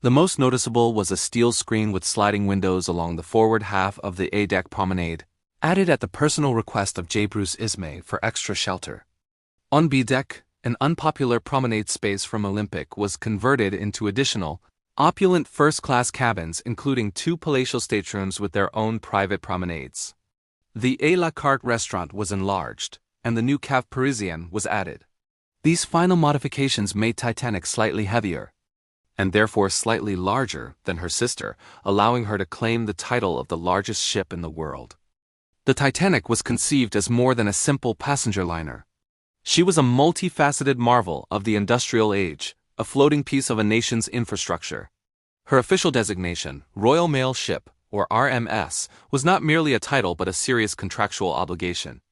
The most noticeable was a steel screen with sliding windows along the forward half of the A-deck promenade, added at the personal request of J. Bruce Ismay for extra shelter. On B-deck, an unpopular promenade space from Olympic was converted into additional, opulent first-class cabins including 2 palatial staterooms with their own private promenades. The A la carte restaurant was enlarged, and the new Cave Parisien was added. These final modifications made Titanic slightly heavier, and therefore slightly larger than her sister, allowing her to claim the title of the largest ship in the world. The Titanic was conceived as more than a simple passenger liner. She was a multifaceted marvel of the industrial age, a floating piece of a nation's infrastructure. Her official designation, Royal Mail Ship, or RMS, was not merely a title but a serious contractual obligation.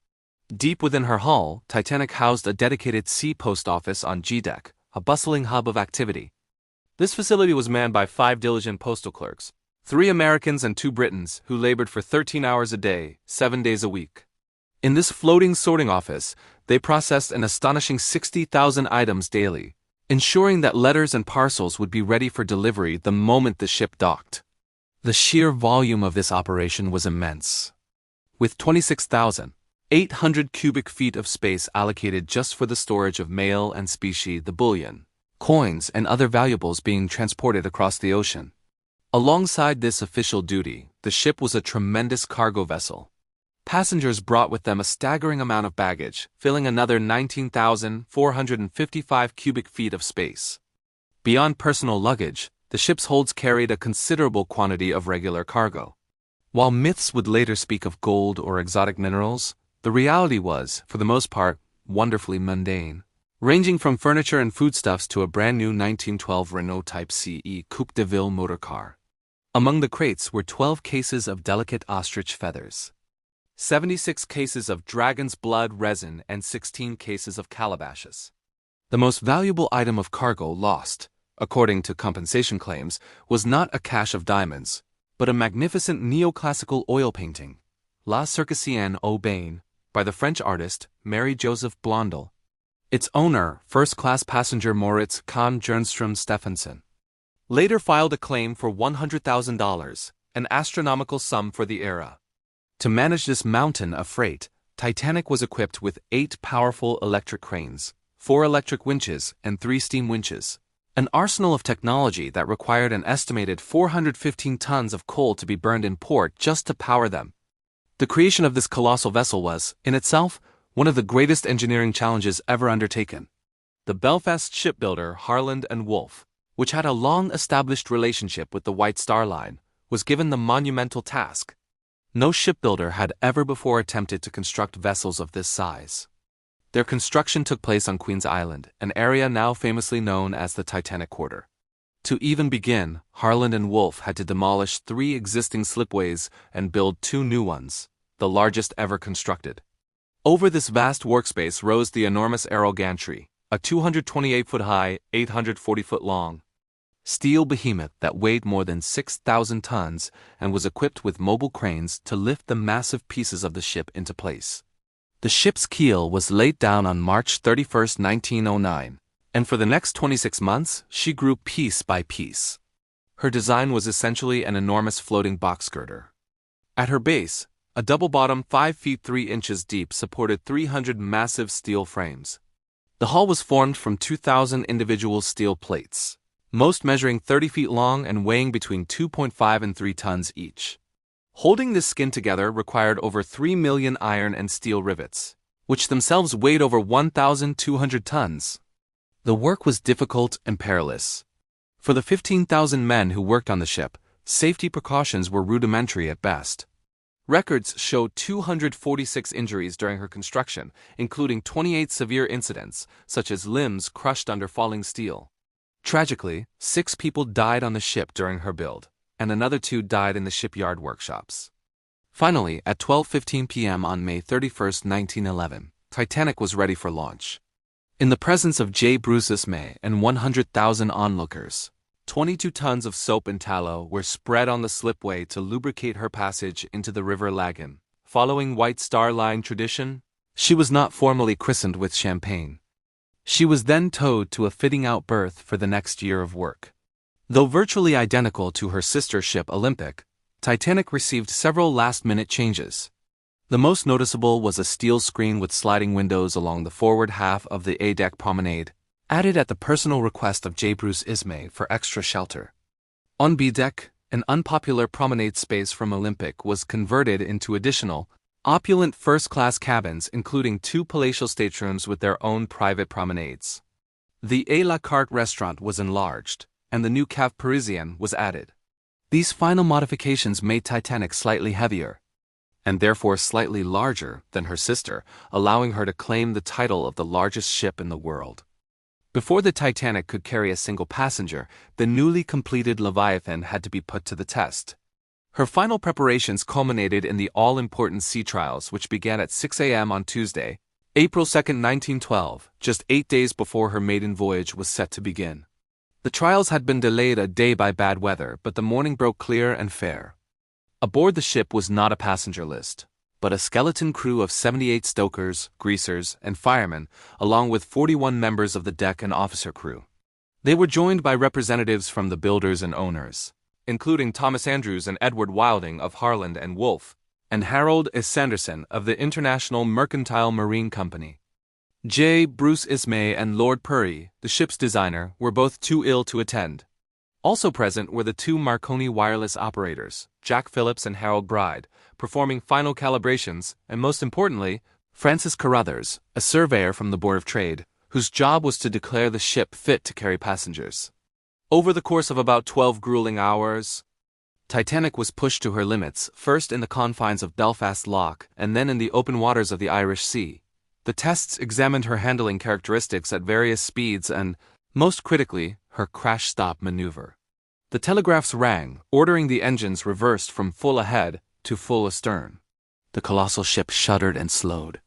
Deep within her hull, Titanic housed a dedicated sea post office on G-deck, a bustling hub of activity. This facility was manned by 5 diligent postal clerks, 3 Americans and 2 Britons, who labored for 13 hours a day, 7 days a week. In this floating sorting office, they processed an astonishing 60,000 items daily, ensuring that letters and parcels would be ready for delivery the moment the ship docked. The sheer volume of this operation was immense, with 26,800 cubic feet of space allocated just for the storage of mail and specie, the bullion, coins, and other valuables being transported across the ocean. Alongside this official duty, the ship was a tremendous cargo vessel. Passengers brought with them a staggering amount of baggage, filling another 19,455 cubic feet of space. Beyond personal luggage, the ship's holds carried a considerable quantity of regular cargo. While myths would later speak of gold or exotic minerals, the reality was, for the most part, wonderfully mundane, ranging from furniture and foodstuffs to a brand new 1912 Renault Type CE Coupe de Ville motorcar. Among the crates were 12 cases of delicate ostrich feathers, 76 cases of dragon's blood resin, and 16 cases of calabashes. The most valuable item of cargo lost, according to compensation claims, was not a cache of diamonds, but a magnificent neoclassical oil painting, La Circassienne au Bain, by the French artist Marie-Joseph Blondel. Its owner, first-class passenger Moritz Kahn Jernstrom Stephenson, later filed a claim for $100,000, an astronomical sum for the era. To manage this mountain of freight, Titanic was equipped with 8 powerful electric cranes, 4 electric winches, and 3 steam winches, an arsenal of technology that required an estimated 415 tons of coal to be burned in port just to power them. The creation of this colossal vessel was, in itself, one of the greatest engineering challenges ever undertaken. The Belfast shipbuilder Harland and Wolff, which had a long-established relationship with the White Star Line, was given the monumental task. No shipbuilder had ever before attempted to construct vessels of this size. Their construction took place on Queen's Island, an area now famously known as the Titanic Quarter. To even begin, Harland and Wolff had to demolish 3 existing slipways and build 2 new ones, the largest ever constructed. Over this vast workspace rose the enormous Arrow gantry, a 228-foot-high, 840-foot-long steel behemoth that weighed more than 6,000 tons and was equipped with mobile cranes to lift the massive pieces of the ship into place. The ship's keel was laid down on March 31, 1909, and for the next 26 months, she grew piece by piece. Her design was essentially an enormous floating box girder. At her base, a double-bottom 5 feet 3 inches deep supported 300 massive steel frames. The hull was formed from 2,000 individual steel plates, most measuring 30 feet long and weighing between 2.5 and 3 tons each. Holding this skin together required over 3 million iron and steel rivets, which themselves weighed over 1,200 tons. The work was difficult and perilous. For the 15,000 men who worked on the ship, safety precautions were rudimentary at best. Records show 246 injuries during her construction, including 28 severe incidents, such as limbs crushed under falling steel. Tragically, 6 people died on the ship during her build, and another 2 died in the shipyard workshops. Finally, at 12:15 p.m. on May 31, 1911, Titanic was ready for launch. In the presence of J. Bruce Ismay and 100,000 onlookers, 22 tons of soap and tallow were spread on the slipway to lubricate her passage into the River Lagan. Following White Star Line tradition, she was not formally christened with champagne. She was then towed to a fitting-out berth for the next year of work. Though virtually identical to her sister ship Olympic, Titanic received several last-minute changes. The most noticeable was a steel screen with sliding windows along the forward half of the A-deck promenade, added at the personal request of J. Bruce Ismay for extra shelter. On B-deck, an unpopular promenade space from Olympic was converted into additional, opulent first-class cabins including 2 palatial staterooms with their own private promenades. The A la carte restaurant was enlarged, and the new Cave Parisien was added. These final modifications made Titanic slightly heavier, and therefore slightly larger than her sister, allowing her to claim the title of the largest ship in the world. Before the Titanic could carry a single passenger, the newly completed Leviathan had to be put to the test. Her final preparations culminated in the all-important sea trials, which began at 6 a.m. on Tuesday, April 2, 1912, just 8 days before her maiden voyage was set to begin. The trials had been delayed a day by bad weather, but the morning broke clear and fair. Aboard the ship was not a passenger list, but a skeleton crew of 78 stokers, greasers, and firemen, along with 41 members of the deck and officer crew. They were joined by representatives from the builders and owners, including Thomas Andrews and Edward Wilding of Harland and Wolff, and Harold S. Sanderson of the International Mercantile Marine Company. J. Bruce Ismay and Lord Purry, the ship's designer, were both too ill to attend. Also present were the two Marconi wireless operators, Jack Phillips and Harold Bride, performing final calibrations, and most importantly, Francis Carruthers, a surveyor from the Board of Trade, whose job was to declare the ship fit to carry passengers. Over the course of about 12 grueling hours, Titanic was pushed to her limits, first in the confines of Belfast Lough and then in the open waters of the Irish Sea. The tests examined her handling characteristics at various speeds and, most critically, her crash-stop maneuver. The telegraphs rang, ordering the engines reversed from full ahead to full astern. The colossal ship shuddered and slowed,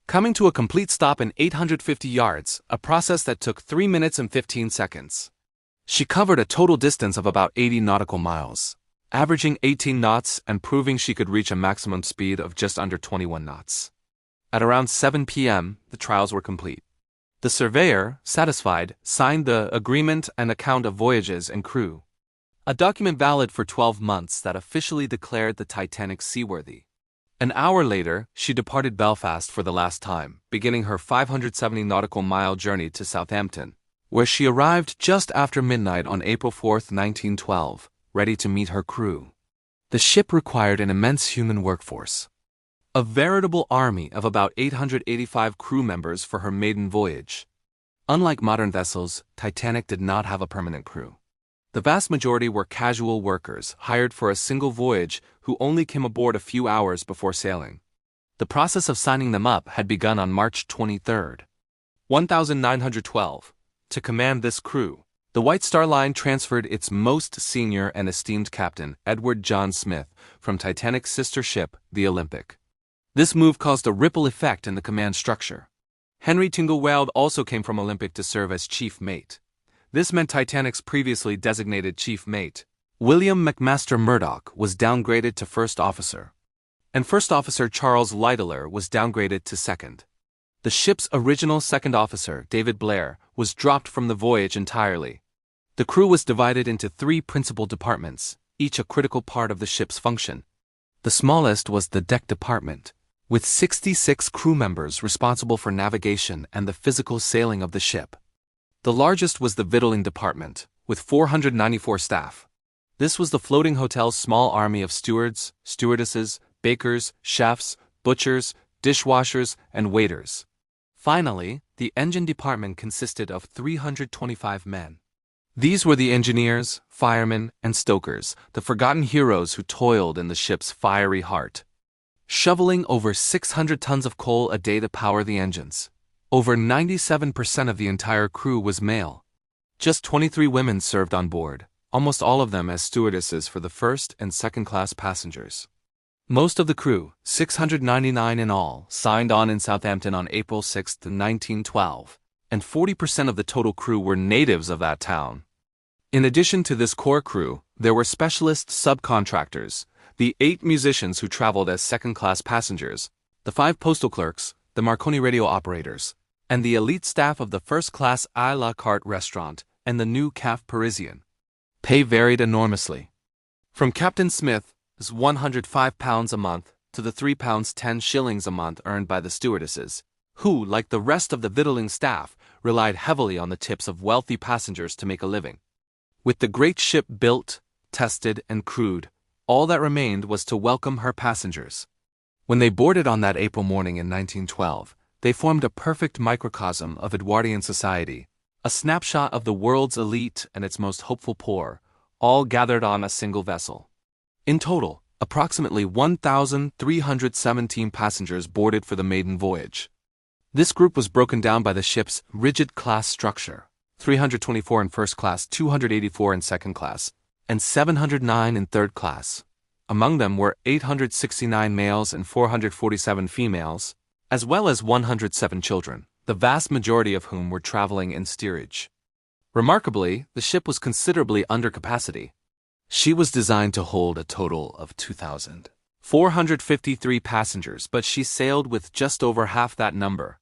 coming to a complete stop in 850 yards, a process that took 3 minutes and 15 seconds. She covered a total distance of about 80 nautical miles, averaging 18 knots and proving she could reach a maximum speed of just under 21 knots. At around 7 p.m., the trials were complete. The surveyor, satisfied, signed the Agreement and Account of Voyages and Crew, a document valid for 12 months that officially declared the Titanic seaworthy. An hour later, she departed Belfast for the last time, beginning her 570 nautical mile journey to Southampton, where she arrived just after midnight on April 4, 1912, ready to meet her crew. The ship required an immense human workforce, a veritable army of about 885 crew members for her maiden voyage. Unlike modern vessels, Titanic did not have a permanent crew. The vast majority were casual workers hired for a single voyage who only came aboard a few hours before sailing. The process of signing them up had begun on March 23, 1912. To command this crew, the White Star Line transferred its most senior and esteemed captain, Edward John Smith, from Titanic's sister ship, the Olympic. This move caused a ripple effect in the command structure. Henry Tingle Weald also came from Olympic to serve as chief mate. This meant Titanic's previously designated chief mate, William McMaster Murdoch, was downgraded to first officer, and First Officer Charles Lydeler was downgraded to second. The ship's original second officer, David Blair, was dropped from the voyage entirely. The crew was divided into 3 principal departments, each a critical part of the ship's function. The smallest was the deck department, with 66 crew members responsible for navigation and the physical sailing of the ship. The largest was the victualling department, with 494 staff. This was the floating hotel's small army of stewards, stewardesses, bakers, chefs, butchers, dishwashers, and waiters. Finally, the engine department consisted of 325 men. These were the engineers, firemen, and stokers, the forgotten heroes who toiled in the ship's fiery heart, shoveling over 600 tons of coal a day to power the engines. Over 97% of the entire crew was male. Just 23 women served on board, almost all of them as stewardesses for the first and second class passengers. Most of the crew, 699 in all, signed on in Southampton on April 6, 1912, and 40% of the total crew were natives of that town. In addition to this core crew, there were specialist subcontractors, the 8 musicians who traveled as second-class passengers, the 5 postal clerks, the Marconi radio operators, and the elite staff of the first-class à la carte restaurant and the new Café Parisien. Pay varied enormously. From Captain Smith's £105 a month to the £3 10 shillings a month earned by the stewardesses, who, like the rest of the victualling staff, relied heavily on the tips of wealthy passengers to make a living. With the great ship built, tested, and crewed, all that remained was to welcome her passengers. When they boarded on that April morning in 1912, they formed a perfect microcosm of Edwardian society, a snapshot of the world's elite and its most hopeful poor, all gathered on a single vessel. In total, approximately 1,317 passengers boarded for the maiden voyage. This group was broken down by the ship's rigid class structure, 324 in first class, 284 in second class, and 709 in third class. Among them were 869 males and 447 females, as well as 107 children, the vast majority of whom were traveling in steerage. Remarkably, the ship was considerably under capacity. She was designed to hold a total of 2,453 passengers, but she sailed with just over half that number.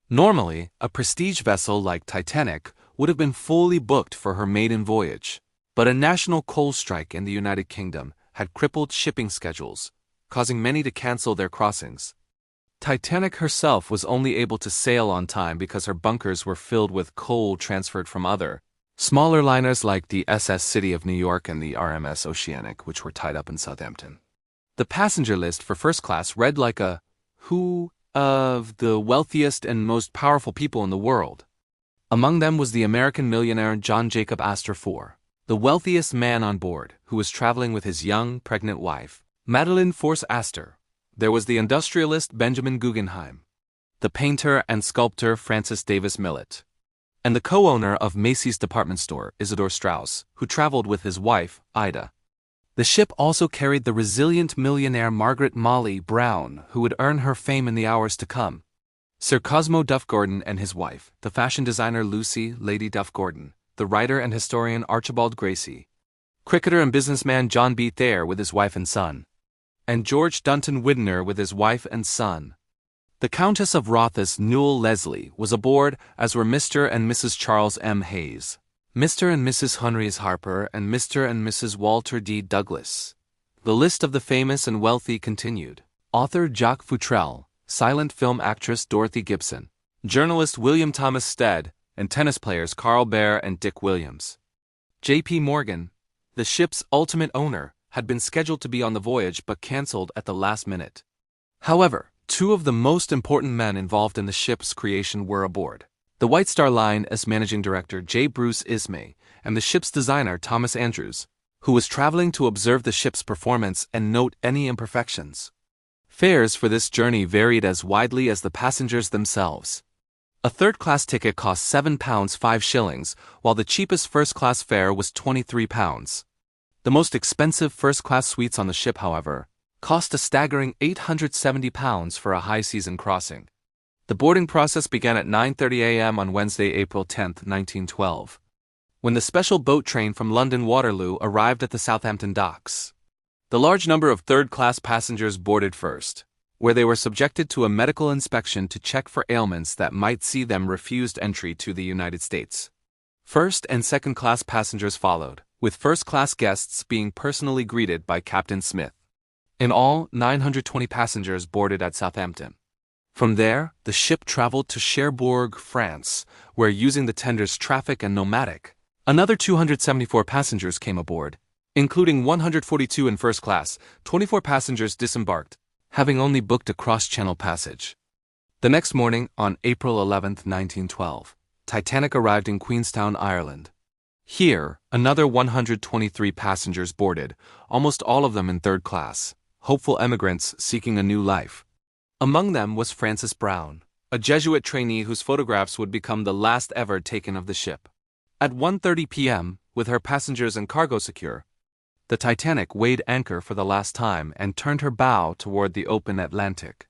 Normally, a prestige vessel like Titanic would have been fully booked for her maiden voyage. But a national coal strike in the United Kingdom had crippled shipping schedules, causing many to cancel their crossings. Titanic herself was only able to sail on time because her bunkers were filled with coal transferred from other, smaller liners like the SS City of New York and the RMS Oceanic, which were tied up in Southampton. The passenger list for first class read like a who of the wealthiest and most powerful people in the world. Among them was the American millionaire John Jacob Astor IV, the wealthiest man on board, who was traveling with his young, pregnant wife, Madeline Force Astor. There was the industrialist Benjamin Guggenheim, the painter and sculptor Francis Davis Millet, and the co-owner of Macy's department store, Isidor Straus, who traveled with his wife, Ida. The ship also carried the resilient millionaire Margaret Molly Brown, who would earn her fame in the hours to come, Sir Cosmo Duff Gordon and his wife, the fashion designer Lucy Lady Duff Gordon, the writer and historian Archibald Gracie, cricketer and businessman John B. Thayer with his wife and son, and George Dunton Widener with his wife and son. The Countess of Rothes Newell Leslie was aboard, as were Mr. and Mrs. Charles M. Hayes, Mr. and Mrs. Hunrys Harper, and Mr. and Mrs. Walter D. Douglas. The list of the famous and wealthy continued. Author Jacques Futrelle, silent film actress Dorothy Gibson, journalist William Thomas Stead, and tennis players Carl Bear and Dick Williams. J.P. Morgan, the ship's ultimate owner, had been scheduled to be on the voyage but cancelled at the last minute. However, two of the most important men involved in the ship's creation were aboard. The White Star Line's managing director J. Bruce Ismay and the ship's designer Thomas Andrews, who was traveling to observe the ship's performance and note any imperfections. Fares for this journey varied as widely as the passengers themselves. A third-class ticket cost £7 5 shillings, while the cheapest first-class fare was £23. The most expensive first-class suites on the ship, however, cost a staggering £870 for a high-season crossing. The boarding process began at 9:30 a.m. on Wednesday, April 10, 1912, when the special boat train from London Waterloo arrived at the Southampton docks. The large number of third-class passengers boarded first, where they were subjected to a medical inspection to check for ailments that might see them refused entry to the United States. First and second-class passengers followed, with first-class guests being personally greeted by Captain Smith. In all, 920 passengers boarded at Southampton. From there, the ship traveled to Cherbourg, France, where, using the tenders Traffic and Nomadic, another 274 passengers came aboard, including 142 in first class. 24 passengers disembarked, having only booked a cross-channel passage. The next morning, on April 11, 1912, Titanic arrived in Queenstown, Ireland. Here, another 123 passengers boarded, almost all of them in third class, hopeful emigrants seeking a new life. Among them was Frances Brown, a Jesuit trainee whose photographs would become the last ever taken of the ship. At 1:30 p.m., with her passengers and cargo secure, the Titanic weighed anchor for the last time and turned her bow toward the open Atlantic.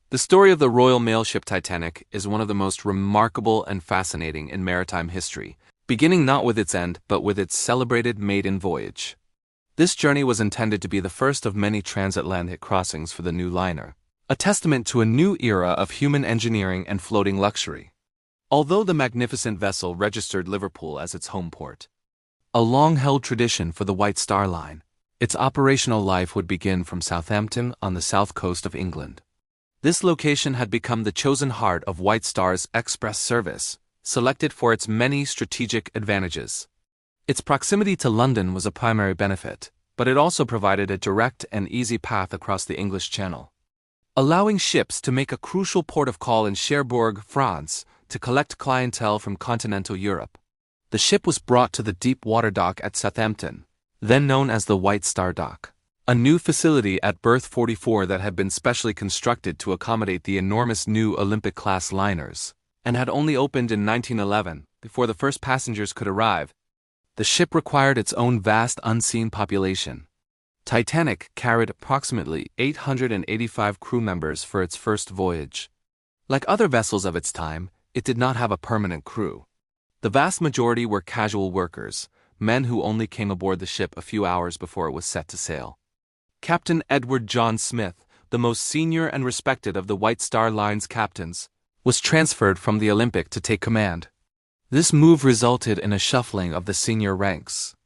The story of the Royal Mail ship Titanic is one of the most remarkable and fascinating in maritime history, beginning not with its end but with its celebrated maiden voyage. This journey was intended to be the first of many transatlantic crossings for the new liner, a testament to a new era of human engineering and floating luxury. Although the magnificent vessel registered Liverpool as its home port, a long-held tradition for the White Star Line, its operational life would begin from Southampton on the south coast of England. This location had become the chosen heart of White Star's express service, selected for its many strategic advantages. Its proximity to London was a primary benefit, but it also provided a direct and easy path across the English Channel, allowing ships to make a crucial port of call in Cherbourg, France, to collect clientele from continental Europe. The ship was brought to the deep water dock at Southampton, then known as the White Star Dock, a new facility at berth 44 that had been specially constructed to accommodate the enormous new Olympic-class liners, and had only opened in 1911, before the first passengers could arrive. The ship required its own vast unseen population. Titanic carried approximately 885 crew members for its first voyage. Like other vessels of its time, it did not have a permanent crew. The vast majority were casual workers, men who only came aboard the ship a few hours before it was set to sail. Captain Edward John Smith, the most senior and respected of the White Star Line's captains, was transferred from the Olympic to take command. This move resulted in a shuffling of the senior ranks.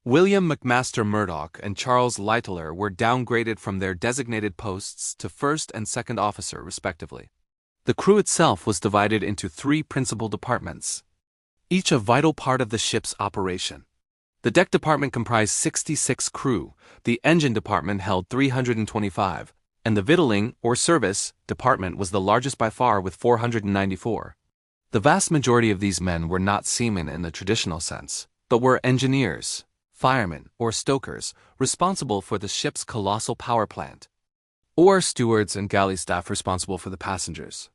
William McMaster Murdoch and Charles Littler were downgraded from their designated posts to first and second officer, respectively. The crew itself was divided into three principal departments, each a vital part of the ship's operation. The deck department comprised 66 crew, the engine department held 325, and the victualling, or service, department was the largest by far with 494. The vast majority of these men were not seamen in the traditional sense, but were engineers, firemen, or stokers, responsible for the ship's colossal power plant, or stewards and galley staff responsible for the passengers.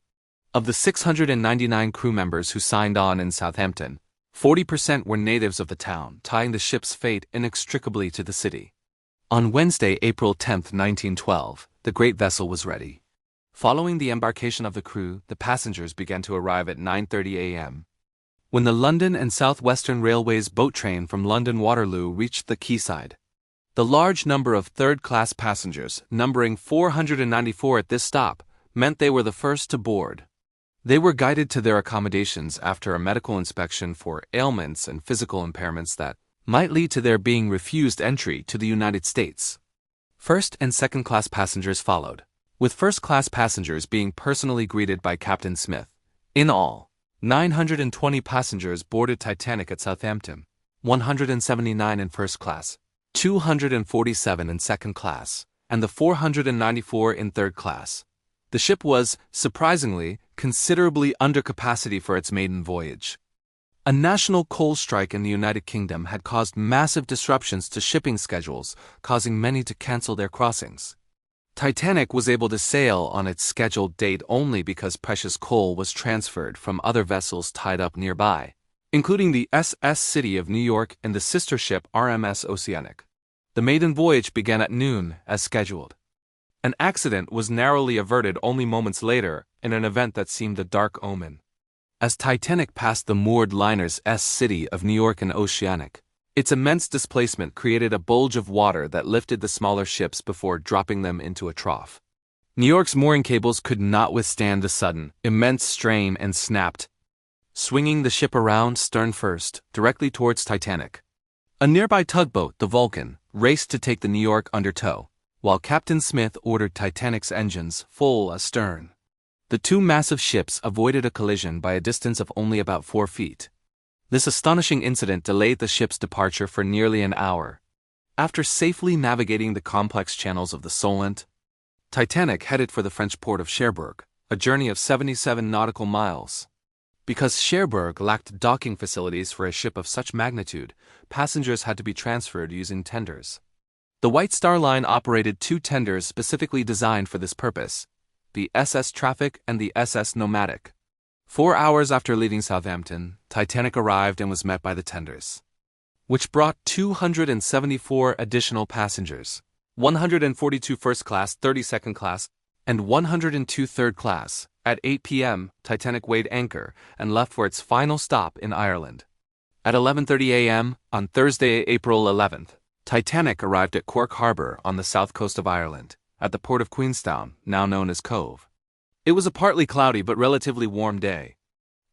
Of the 699 crew members who signed on in Southampton, 40% were natives of the town, tying the ship's fate inextricably to the city. On Wednesday, April 10, 1912, the great vessel was ready. Following the embarkation of the crew, the passengers began to arrive at 9:30 a.m. When the London and South Western Railway's boat train from London Waterloo reached the quayside, the large number of third-class passengers, numbering 494 at this stop, meant they were the first to board. They were guided to their accommodations after a medical inspection for ailments and physical impairments that might lead to their being refused entry to the United States. First and second-class passengers followed, with first-class passengers being personally greeted by Captain Smith. In all, 920 passengers boarded Titanic at Southampton, 179 in first class, 247 in second class, and the 494 in third class. The ship was, surprisingly, considerably under capacity for its maiden voyage. A national coal strike in the United Kingdom had caused massive disruptions to shipping schedules, causing many to cancel their crossings. Titanic was able to sail on its scheduled date only because precious coal was transferred from other vessels tied up nearby, including the SS City of New York and the sister ship RMS Oceanic. The maiden voyage began at noon, as scheduled. An accident was narrowly averted only moments later in an event that seemed a dark omen. As Titanic passed the moored liner's S City of New York and Oceanic, its immense displacement created a bulge of water that lifted the smaller ships before dropping them into a trough. New York's mooring cables could not withstand the sudden, immense strain and snapped, swinging the ship around stern first, directly towards Titanic. A nearby tugboat, the Vulcan, raced to take the New York under tow, while Captain Smith ordered Titanic's engines full astern. The two massive ships avoided a collision by a distance of only about 4 feet. This astonishing incident delayed the ship's departure for nearly an hour. After safely navigating the complex channels of the Solent, Titanic headed for the French port of Cherbourg, a journey of 77 nautical miles. Because Cherbourg lacked docking facilities for a ship of such magnitude, passengers had to be transferred using tenders. The White Star Line operated 2 tenders specifically designed for this purpose, the SS Traffic and the SS Nomadic. 4 hours after leaving Southampton, Titanic arrived and was met by the tenders, which brought 274 additional passengers, 142 first class, 30 second class, and 102 third class. At 8 p.m., Titanic weighed anchor and left for its final stop in Ireland. At 11:30 a.m. on Thursday, April 11th, Titanic arrived at Cork Harbour on the south coast of Ireland, at the port of Queenstown, now known as Cove. It was a partly cloudy but relatively warm day.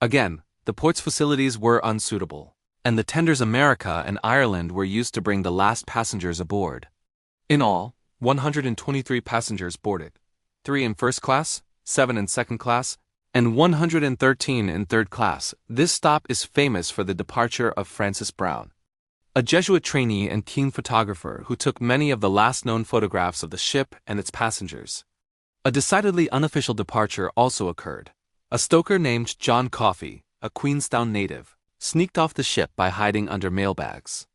Again, the port's facilities were unsuitable, and the tenders America and Ireland were used to bring the last passengers aboard. In all, 123 passengers boarded, 3 in first class, 7 in second class, and 113 in third class. This stop is famous for the departure of Francis Brown, a Jesuit trainee and keen photographer who took many of the last known photographs of the ship and its passengers. A decidedly unofficial departure also occurred. A stoker named John Coffey, a Queenstown native, sneaked off the ship by hiding under mailbags.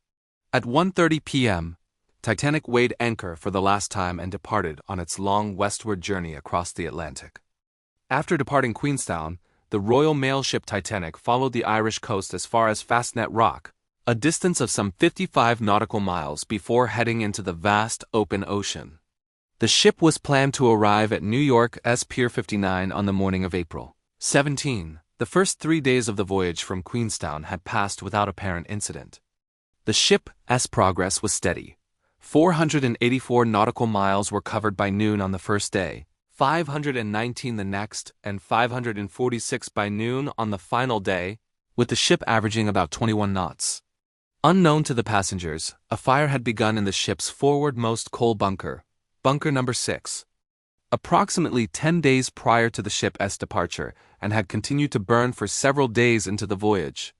At 1:30 p.m., Titanic weighed anchor for the last time and departed on its long westward journey across the Atlantic. After departing Queenstown, the Royal Mail ship Titanic followed the Irish coast as far as Fastnet Rock, a distance of some 55 nautical miles before heading into the vast open ocean. The ship was planned to arrive at New York's Pier 59 on the morning of April 17. The first 3 days of the voyage from Queenstown had passed without apparent incident. The ship's progress was steady. 484 nautical miles were covered by noon on the first day, 519 the next, and 546 by noon on the final day. with the ship averaging about 21 knots. Unknown to the passengers, a fire had begun in the ship's forwardmost coal bunker, bunker number 6. Approximately 10 days prior to the ship's departure, and had continued to burn for several days into the voyage.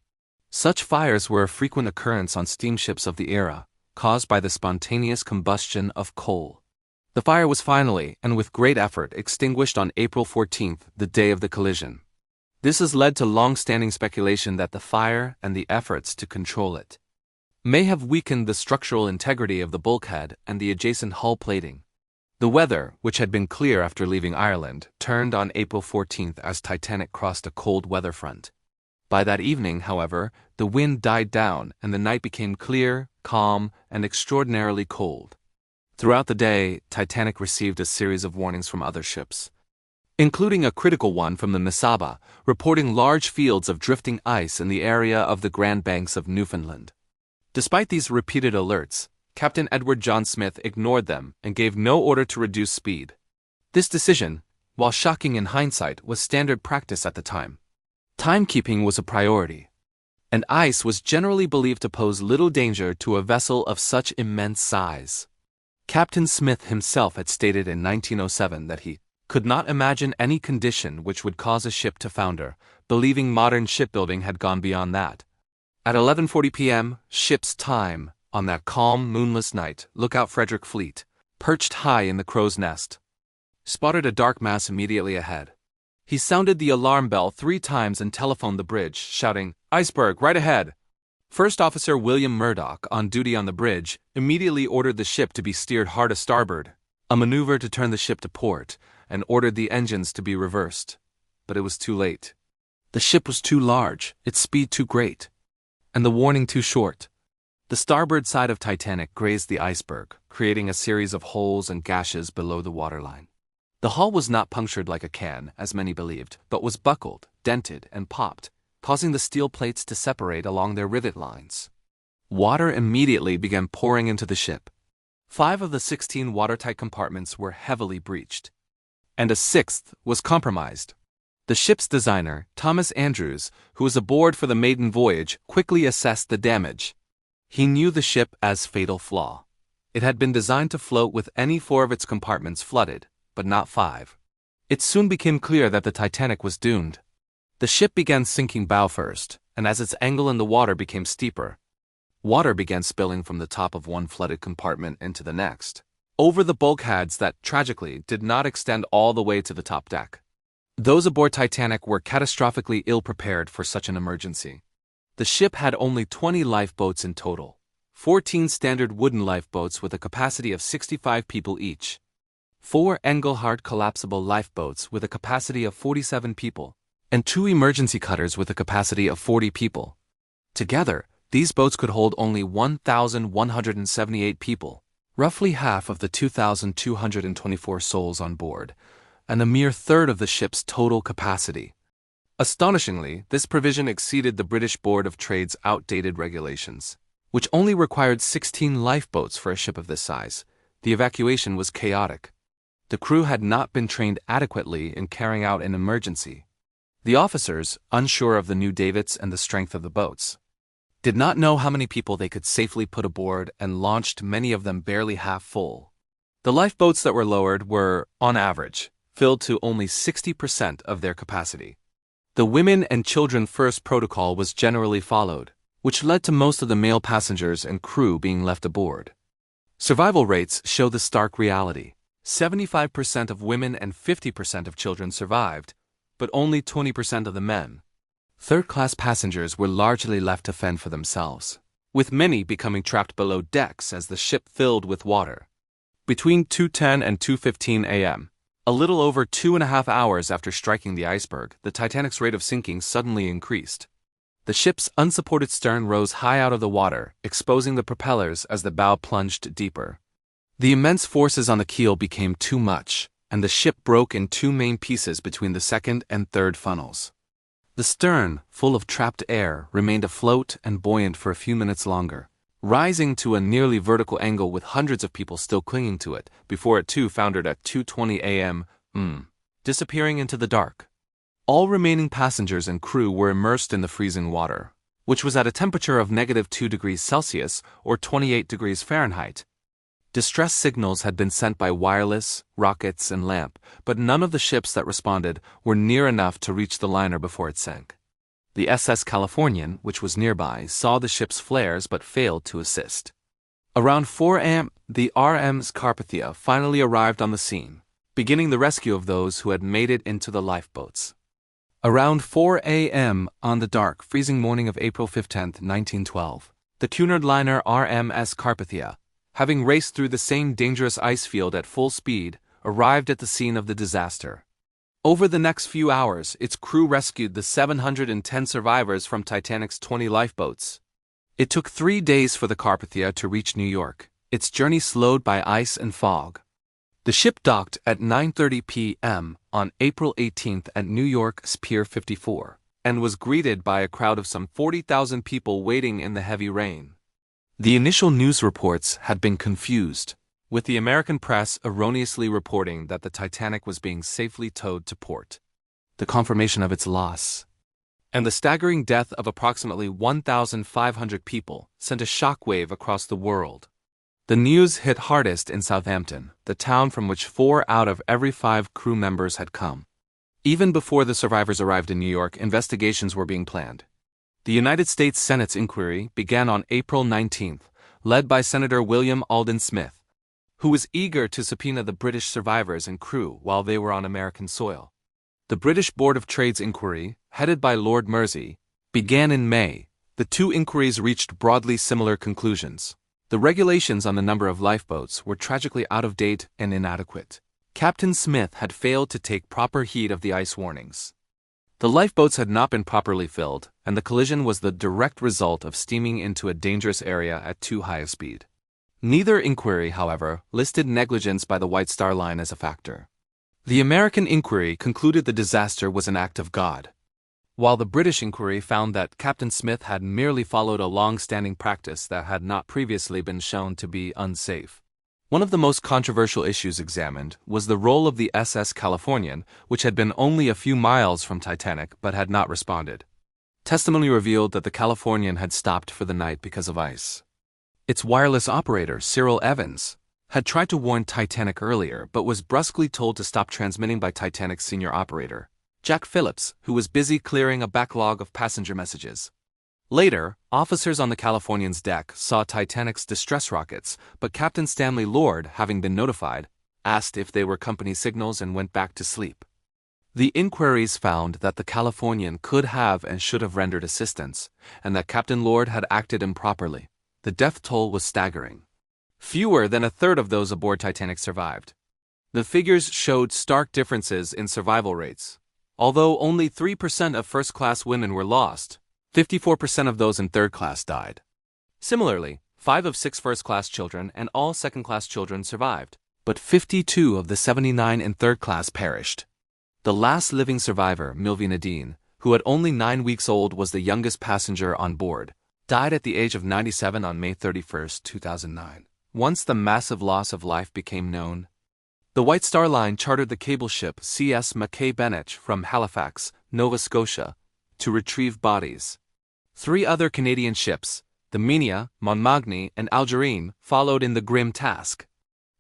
Such fires were a frequent occurrence on steamships of the era, caused by the spontaneous combustion of coal. The fire was finally, and with great effort, extinguished on April 14, the day of the collision. This has led to long-standing speculation that the fire and the efforts to control it may have weakened the structural integrity of the bulkhead and the adjacent hull plating. The weather, which had been clear after leaving Ireland, turned on April 14 as Titanic crossed a cold weather front. By that evening, however, the wind died down and the night became clear, calm, and extraordinarily cold. Throughout the day, Titanic received a series of warnings from other ships, including a critical one from the Mesaba, reporting large fields of drifting ice in the area of the Grand Banks of Newfoundland. Despite these repeated alerts, Captain Edward John Smith ignored them and gave no order to reduce speed. This decision, while shocking in hindsight, was standard practice at the time. Timekeeping was a priority, and ice was generally believed to pose little danger to a vessel of such immense size. Captain Smith himself had stated in 1907 that he could not imagine any condition which would cause a ship to founder, believing modern shipbuilding had gone beyond that. At 11:40 p.m., ship's time, on that calm, moonless night, Lookout Frederick Fleet, perched high in the crow's nest, spotted a dark mass immediately ahead. He sounded the alarm bell 3 times and telephoned the bridge, shouting, "Iceberg, right ahead!" First Officer William Murdoch, on duty on the bridge, immediately ordered the ship to be steered hard a starboard, a maneuver to turn the ship to port, and ordered the engines to be reversed. But it was too late. The ship was too large, its speed too great, and the warning too short. The starboard side of Titanic grazed the iceberg, creating a series of holes and gashes below the waterline. The hull was not punctured like a can, as many believed, but was buckled, dented, and popped, causing the steel plates to separate along their rivet lines. Water immediately began pouring into the ship. 5 of the 16 watertight compartments were heavily breached, and a 6th was compromised. The ship's designer, Thomas Andrews, who was aboard for the maiden voyage, quickly assessed the damage. He knew the ship as fatal flaw. It had been designed to float with any 4 of its compartments flooded, but not 5. It soon became clear that the Titanic was doomed. The ship began sinking bow first, and as its angle in the water became steeper, water began spilling from the top of one flooded compartment into the next, over the bulkheads that, tragically, did not extend all the way to the top deck. Those aboard Titanic were catastrophically ill-prepared for such an emergency. The ship had only 20 lifeboats in total, 14 standard wooden lifeboats with a capacity of 65 people each, 4 Engelhardt collapsible lifeboats with a capacity of 47 people, and 2 emergency cutters with a capacity of 40 people. Together, these boats could hold only 1,178 people, roughly half of the 2,224 souls on board, and a mere third of the ship's total capacity. Astonishingly, this provision exceeded the British Board of Trade's outdated regulations, which only required 16 lifeboats for a ship of this size. The evacuation was chaotic. The crew had not been trained adequately in carrying out an emergency. The officers, unsure of the new davits and the strength of the boats, did not know how many people they could safely put aboard and launched many of them barely half full. The lifeboats that were lowered were, on average, filled to only 60% of their capacity. The women and children first protocol was generally followed, which led to most of the male passengers and crew being left aboard. Survival rates show the stark reality. 75% of women and 50% of children survived, but only 20% of the men. Third-class passengers were largely left to fend for themselves, with many becoming trapped below decks as the ship filled with water. Between 2:10 and 2:15 a.m., a little over 2.5 hours after striking the iceberg, the Titanic's rate of sinking suddenly increased. The ship's unsupported stern rose high out of the water, exposing the propellers as the bow plunged deeper. The immense forces on the keel became too much, and the ship broke in 2 main pieces between the second and third funnels. The stern, full of trapped air, remained afloat and buoyant for a few minutes longer, rising to a nearly vertical angle with hundreds of people still clinging to it, before it too foundered at 2:20 a.m., disappearing into the dark. All remaining passengers and crew were immersed in the freezing water, which was at a temperature of -2 degrees Celsius or 28 degrees Fahrenheit. Distress signals had been sent by wireless, rockets, and lamp, but none of the ships that responded were near enough to reach the liner before it sank. The SS Californian, which was nearby, saw the ship's flares but failed to assist. Around 4 a.m., the RMS Carpathia finally arrived on the scene, beginning the rescue of those who had made it into the lifeboats. Around 4 a.m. on the dark, freezing morning of April 15, 1912, the Cunard liner RMS Carpathia, having raced through the same dangerous ice field at full speed, arrived at the scene of the disaster. Over the next few hours, its crew rescued the 710 survivors from Titanic's 20 lifeboats. It took 3 days for the Carpathia to reach New York, its journey slowed by ice and fog. The ship docked at 9:30 p.m. on April 18th at New York's Pier 54, and was greeted by a crowd of some 40,000 people waiting in the heavy rain. The initial news reports had been confused, with the American press erroneously reporting that the Titanic was being safely towed to port. The confirmation of its loss and the staggering death of approximately 1,500 people sent a shockwave across the world. The news hit hardest in Southampton, the town from which 4 out of every 5 crew members had come. Even before the survivors arrived in New York, investigations were being planned. The United States Senate's inquiry began on April 19th, led by Senator William Alden Smith, who was eager to subpoena the British survivors and crew while they were on American soil. The British Board of Trade's inquiry, headed by Lord Mersey, began in May. The 2 inquiries reached broadly similar conclusions. The regulations on the number of lifeboats were tragically out of date and inadequate. Captain Smith had failed to take proper heed of the ice warnings. The lifeboats had not been properly filled, and the collision was the direct result of steaming into a dangerous area at too high a speed. Neither inquiry, however, listed negligence by the White Star Line as a factor. The American inquiry concluded the disaster was an act of God, while the British inquiry found that Captain Smith had merely followed a long-standing practice that had not previously been shown to be unsafe. One of the most controversial issues examined was the role of the SS Californian, which had been only a few miles from Titanic but had not responded. Testimony revealed that the Californian had stopped for the night because of ice. Its wireless operator, Cyril Evans, had tried to warn Titanic earlier but was brusquely told to stop transmitting by Titanic's senior operator, Jack Phillips, who was busy clearing a backlog of passenger messages. Later, officers on the Californian's deck saw Titanic's distress rockets, but Captain Stanley Lord, having been notified, asked if they were company signals and went back to sleep. The inquiries found that the Californian could have and should have rendered assistance, and that Captain Lord had acted improperly. The death toll was staggering. Fewer than a third of those aboard Titanic survived. The figures showed stark differences in survival rates. Although only 3% of first-class women were lost, 54% of those in third class died. Similarly, 5 of 6 first-class children and all second-class children survived, but 52 of the 79 in third class perished. The last living survivor, Milvy Nadine, who at only 9 weeks old was the youngest passenger on board, died at the age of 97 on May 31, 2009. Once the massive loss of life became known, the White Star Line chartered the cable ship CS Mackay Bennett from Halifax, Nova Scotia, to retrieve bodies. 3 other Canadian ships, the Minia, Montmagny, and Algerine, followed in the grim task.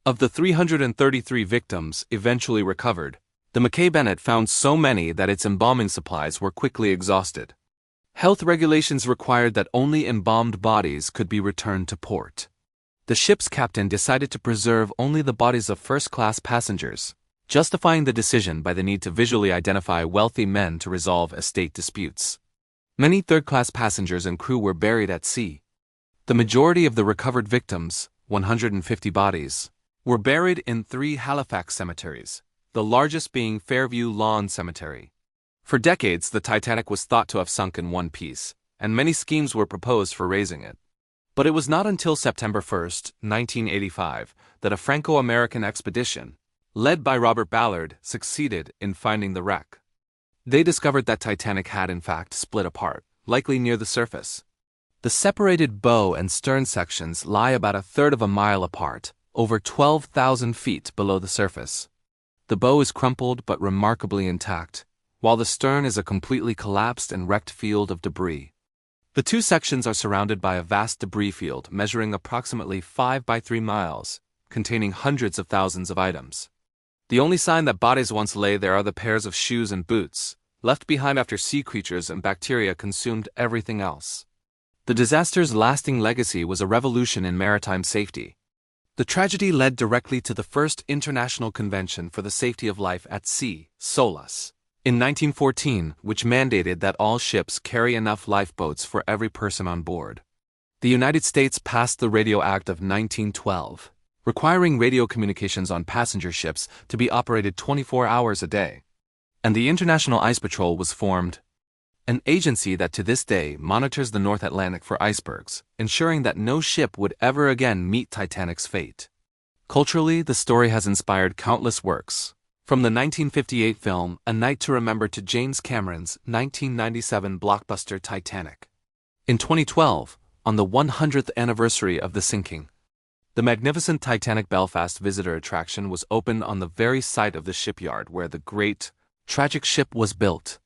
Of the 333 victims eventually recovered, the Mackay Bennett found so many that its embalming supplies were quickly exhausted. Health regulations required that only embalmed bodies could be returned to port. The ship's captain decided to preserve only the bodies of first-class passengers, justifying the decision by the need to visually identify wealthy men to resolve estate disputes. Many third-class passengers and crew were buried at sea. The majority of the recovered victims, 150 bodies, were buried in 3 Halifax cemeteries, the largest being Fairview Lawn Cemetery. For decades, the Titanic was thought to have sunk in one piece, and many schemes were proposed for raising it. But it was not until September 1, 1985, that a Franco-American expedition, led by Robert Ballard, succeeded in finding the wreck. They discovered that Titanic had in fact split apart, likely near the surface. The separated bow and stern sections lie about 1/3 of a mile apart, over 12,000 feet below the surface. The bow is crumpled but remarkably intact, while the stern is a completely collapsed and wrecked field of debris. The two sections are surrounded by a vast debris field measuring approximately 5 by 3 miles, containing hundreds of thousands of items. The only sign that bodies once lay there are the pairs of shoes and boots, left behind after sea creatures and bacteria consumed everything else. The disaster's lasting legacy was a revolution in maritime safety. The tragedy led directly to the first International Convention for the Safety of Life at Sea, SOLAS, in 1914, which mandated that all ships carry enough lifeboats for every person on board. The United States passed the Radio Act of 1912, requiring radio communications on passenger ships to be operated 24 hours a day. And the International Ice Patrol was formed, an agency that to this day monitors the North Atlantic for icebergs, ensuring that no ship would ever again meet Titanic's fate. Culturally, the story has inspired countless works, from the 1958 film A Night to Remember to James Cameron's 1997 blockbuster Titanic. In 2012, on the 100th anniversary of the sinking, the magnificent Titanic Belfast visitor attraction was opened on the very site of the shipyard where the great, tragic ship was built.